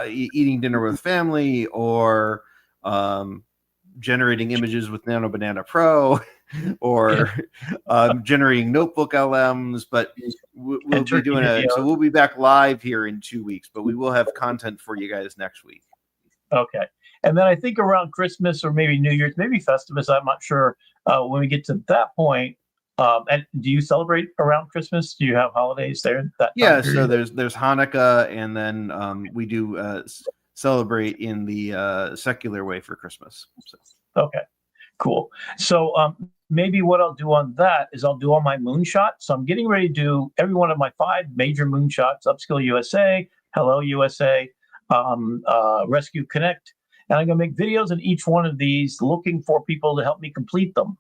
eating dinner with family or generating images with Nano Banana Pro or generating notebook LMs, but we'll be doing so we'll be back live here in 2 weeks, but we will have content for you guys next week. Okay. And then I think around Christmas or maybe New Year's, maybe Festivus, I'm not sure, when we get to that point. And do you celebrate around Christmas? Do you have holidays there? Yeah, so there's Hanukkah, and then we do celebrate in the secular way for Christmas. So. Okay, cool. So maybe what I'll do on that is I'll do all my moonshots. So I'm getting ready to do every one of my 5 major moonshots: Upskill USA, Hello USA, Rescue Connect. And I'm going to make videos in each one of these looking for people to help me complete them.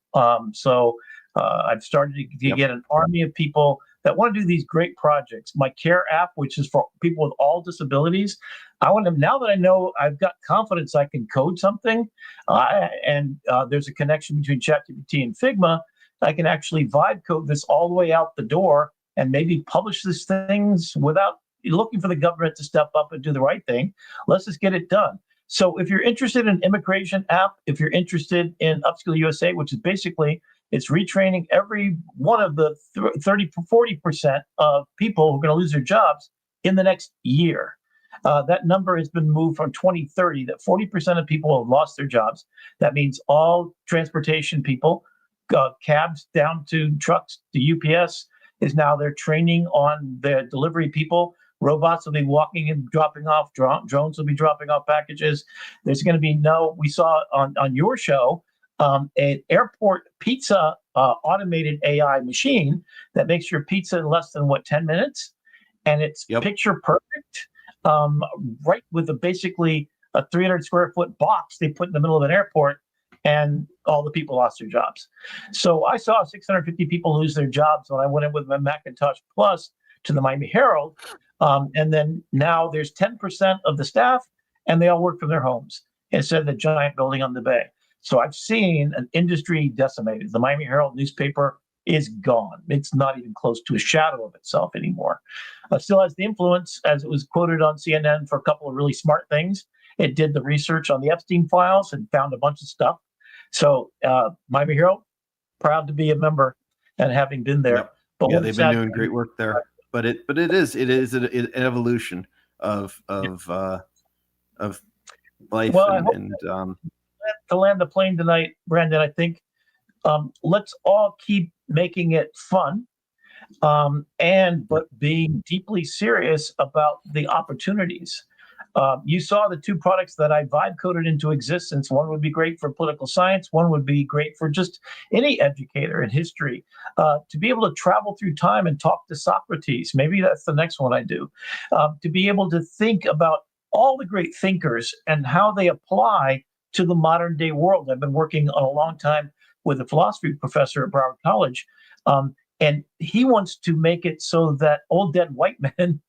So I've started to get an army of people that want to do these great projects. My Care app, which is for people with all disabilities, I want them, now that I know I've got confidence I can code something, and there's a connection between ChatGPT and Figma, I can actually vibe code this all the way out the door and maybe publish these things without looking for the government to step up and do the right thing. Let's just get it done. So if you're interested in immigration app, if you're interested in Upskill USA, which is basically, it's retraining every one of the 30-40% of people who are going to lose their jobs in the next year. That number has been moved from 2030, that 40% of people have lost their jobs. That means all transportation people, cabs down to trucks to UPS, is now they're training on the delivery people. Robots will be walking and dropping off. Drones will be dropping off packages. There's going to be we saw on your show, an airport pizza automated AI machine that makes your pizza in less than 10 minutes, and it's picture perfect, right with basically a 300 square foot box they put in the middle of an airport, and all the people lost their jobs. So I saw 650 people lose their jobs when I went in with my Macintosh Plus to the Miami Herald. And then now there's 10% of the staff, and they all work from their homes instead of the giant building on the bay. So I've seen an industry decimated. The Miami Herald newspaper is gone. It's not even close to a shadow of itself anymore. Still has the influence, as it was quoted on CNN, for a couple of really smart things. It did the research on the Epstein files and found a bunch of stuff. So Miami Herald, proud to be a member and having been there. Yep. But Yeah, they've been doing great work there. But it is an evolution of life. Well, and to land the plane tonight, Brandon, I think let's all keep making it fun, but being deeply serious about the opportunities. You saw the two products that I vibe coded into existence. One would be great for political science. One would be great for just any educator in history. To be able to travel through time and talk to Socrates. Maybe that's the next one I do. To be able to think about all the great thinkers and how they apply to the modern day world. I've been working on a long time with a philosophy professor at Broward College. And he wants to make it so that old dead white men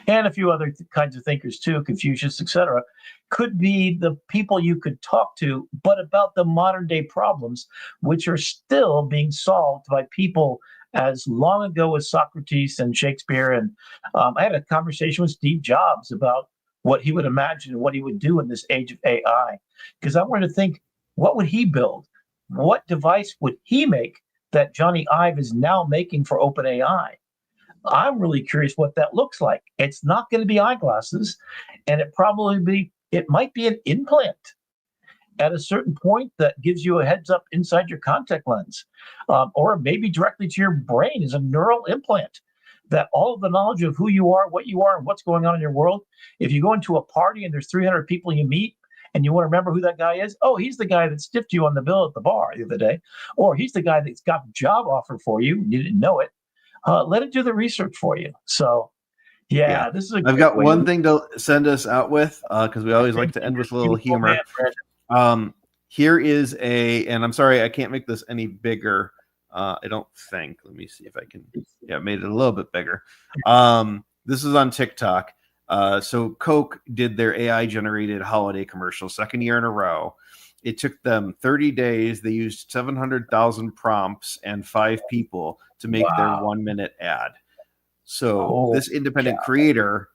and a few other kinds of thinkers too, Confucius, etc., could be the people you could talk to, but about the modern day problems, which are still being solved by people as long ago as Socrates and Shakespeare. And I had a conversation with Steve Jobs about what he would imagine and what he would do in this age of AI, because I wanted to think, what would he build? What device would he make that Johnny Ive is now making for OpenAI? I'm really curious what that looks like. It's not going to be eyeglasses, and it might be an implant at a certain point that gives you a heads up inside your contact lens, or maybe directly to your brain as a neural implant that all of the knowledge of who you are, what you are, and what's going on in your world. If you go into a party and there's 300 people you meet and you want to remember who that guy is, oh, he's the guy that stiffed you on the bill at the bar the other day, or he's the guy that's got a job offer for you, you didn't know it. Let it do the research for you. So, yeah. This is. I've got one thing to send us out with, because we always like to end with a little humor. Here is and I'm sorry, I can't make this any bigger. I don't think. Let me see if I can. Yeah, made it a little bit bigger. This is on TikTok. So Coke did their AI generated holiday commercial, second year in a row. It took them 30 days. They used 700,000 prompts and 5 people to make their 1-minute ad. So this independent creator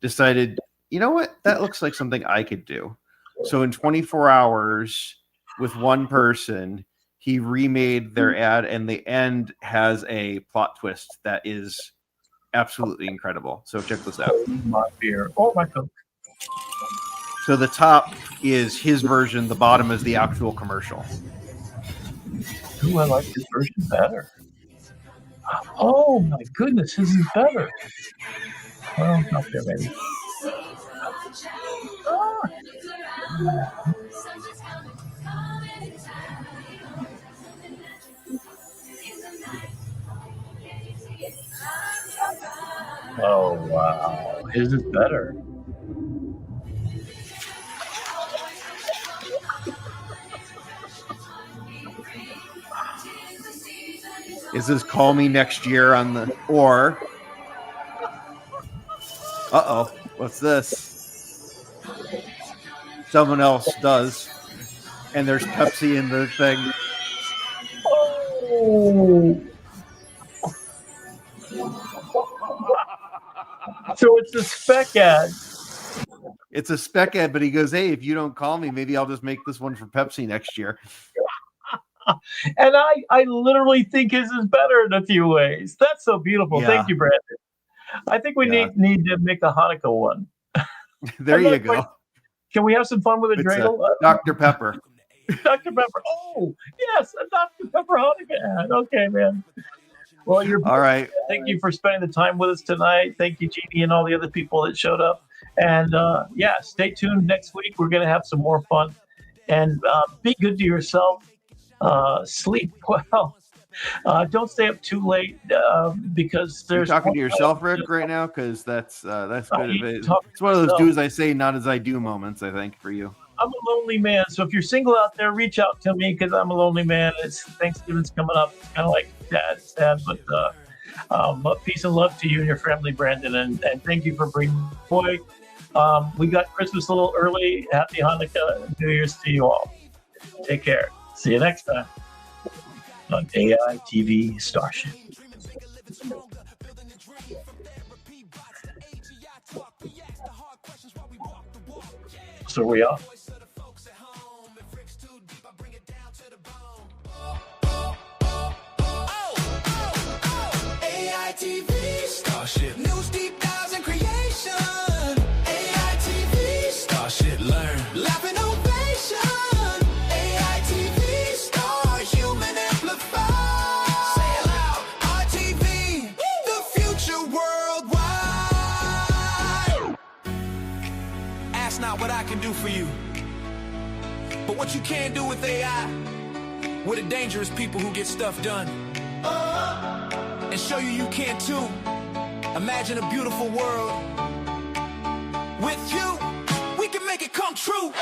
decided, you know what? That looks like something I could do. So in 24 hours with one person, he remade their ad, and the end has a plot twist that is absolutely incredible. So check this out. My beer. Oh, my Coke. So the top is his version. The bottom is the actual commercial. Ooh, I like this version better. Oh, my goodness. This is better. Well, not there, maybe. Oh, wow. His is better. Is this call me next year on the, or, uh-oh, what's this? Someone else does. And there's Pepsi in the thing. Oh. So it's a spec ad. It's a spec ad, but he goes, hey, if you don't call me, maybe I'll just make this one for Pepsi next year. And I literally think his is better in a few ways. That's so beautiful. Yeah. Thank you, Brandon. I think we need to make a Hanukkah one. There you go. Can we have some fun with a dreidel? Dr. Pepper. Dr. Pepper. Oh, yes, a Dr. Pepper Hanukkah ad. Okay, man. Well, you're all right. Thank you for spending the time with us tonight. Thank you, Jeannie, and all the other people that showed up. And stay tuned next week. We're going to have some more fun. And be good to yourself. Sleep well. Don't stay up too late because there's. You're talking to yourself, Rick, right now, because that's good. It's one of those do's I say, not as I do moments. I think for you. I'm a lonely man. So if you're single out there, reach out to me because I'm a lonely man. It's Thanksgiving's coming up. It's kind of like sad, but peace and love to you and your family, Brandon. And thank you for bringing boy. We got Christmas a little early. Happy Hanukkah, New Year's to you all. Take care. See you next time on AITV Starship. So we are. AITV Starship. News deep dives and creation. AITV Starship. Learn. Laugh innovation. AITV Star. Human amplified. Say it loud. RTV. The future worldwide. Ask not what I can do for you, but what you can do with AI. We're the dangerous people who get stuff done. And show you can too. Imagine a beautiful world. With you, we can make it come true.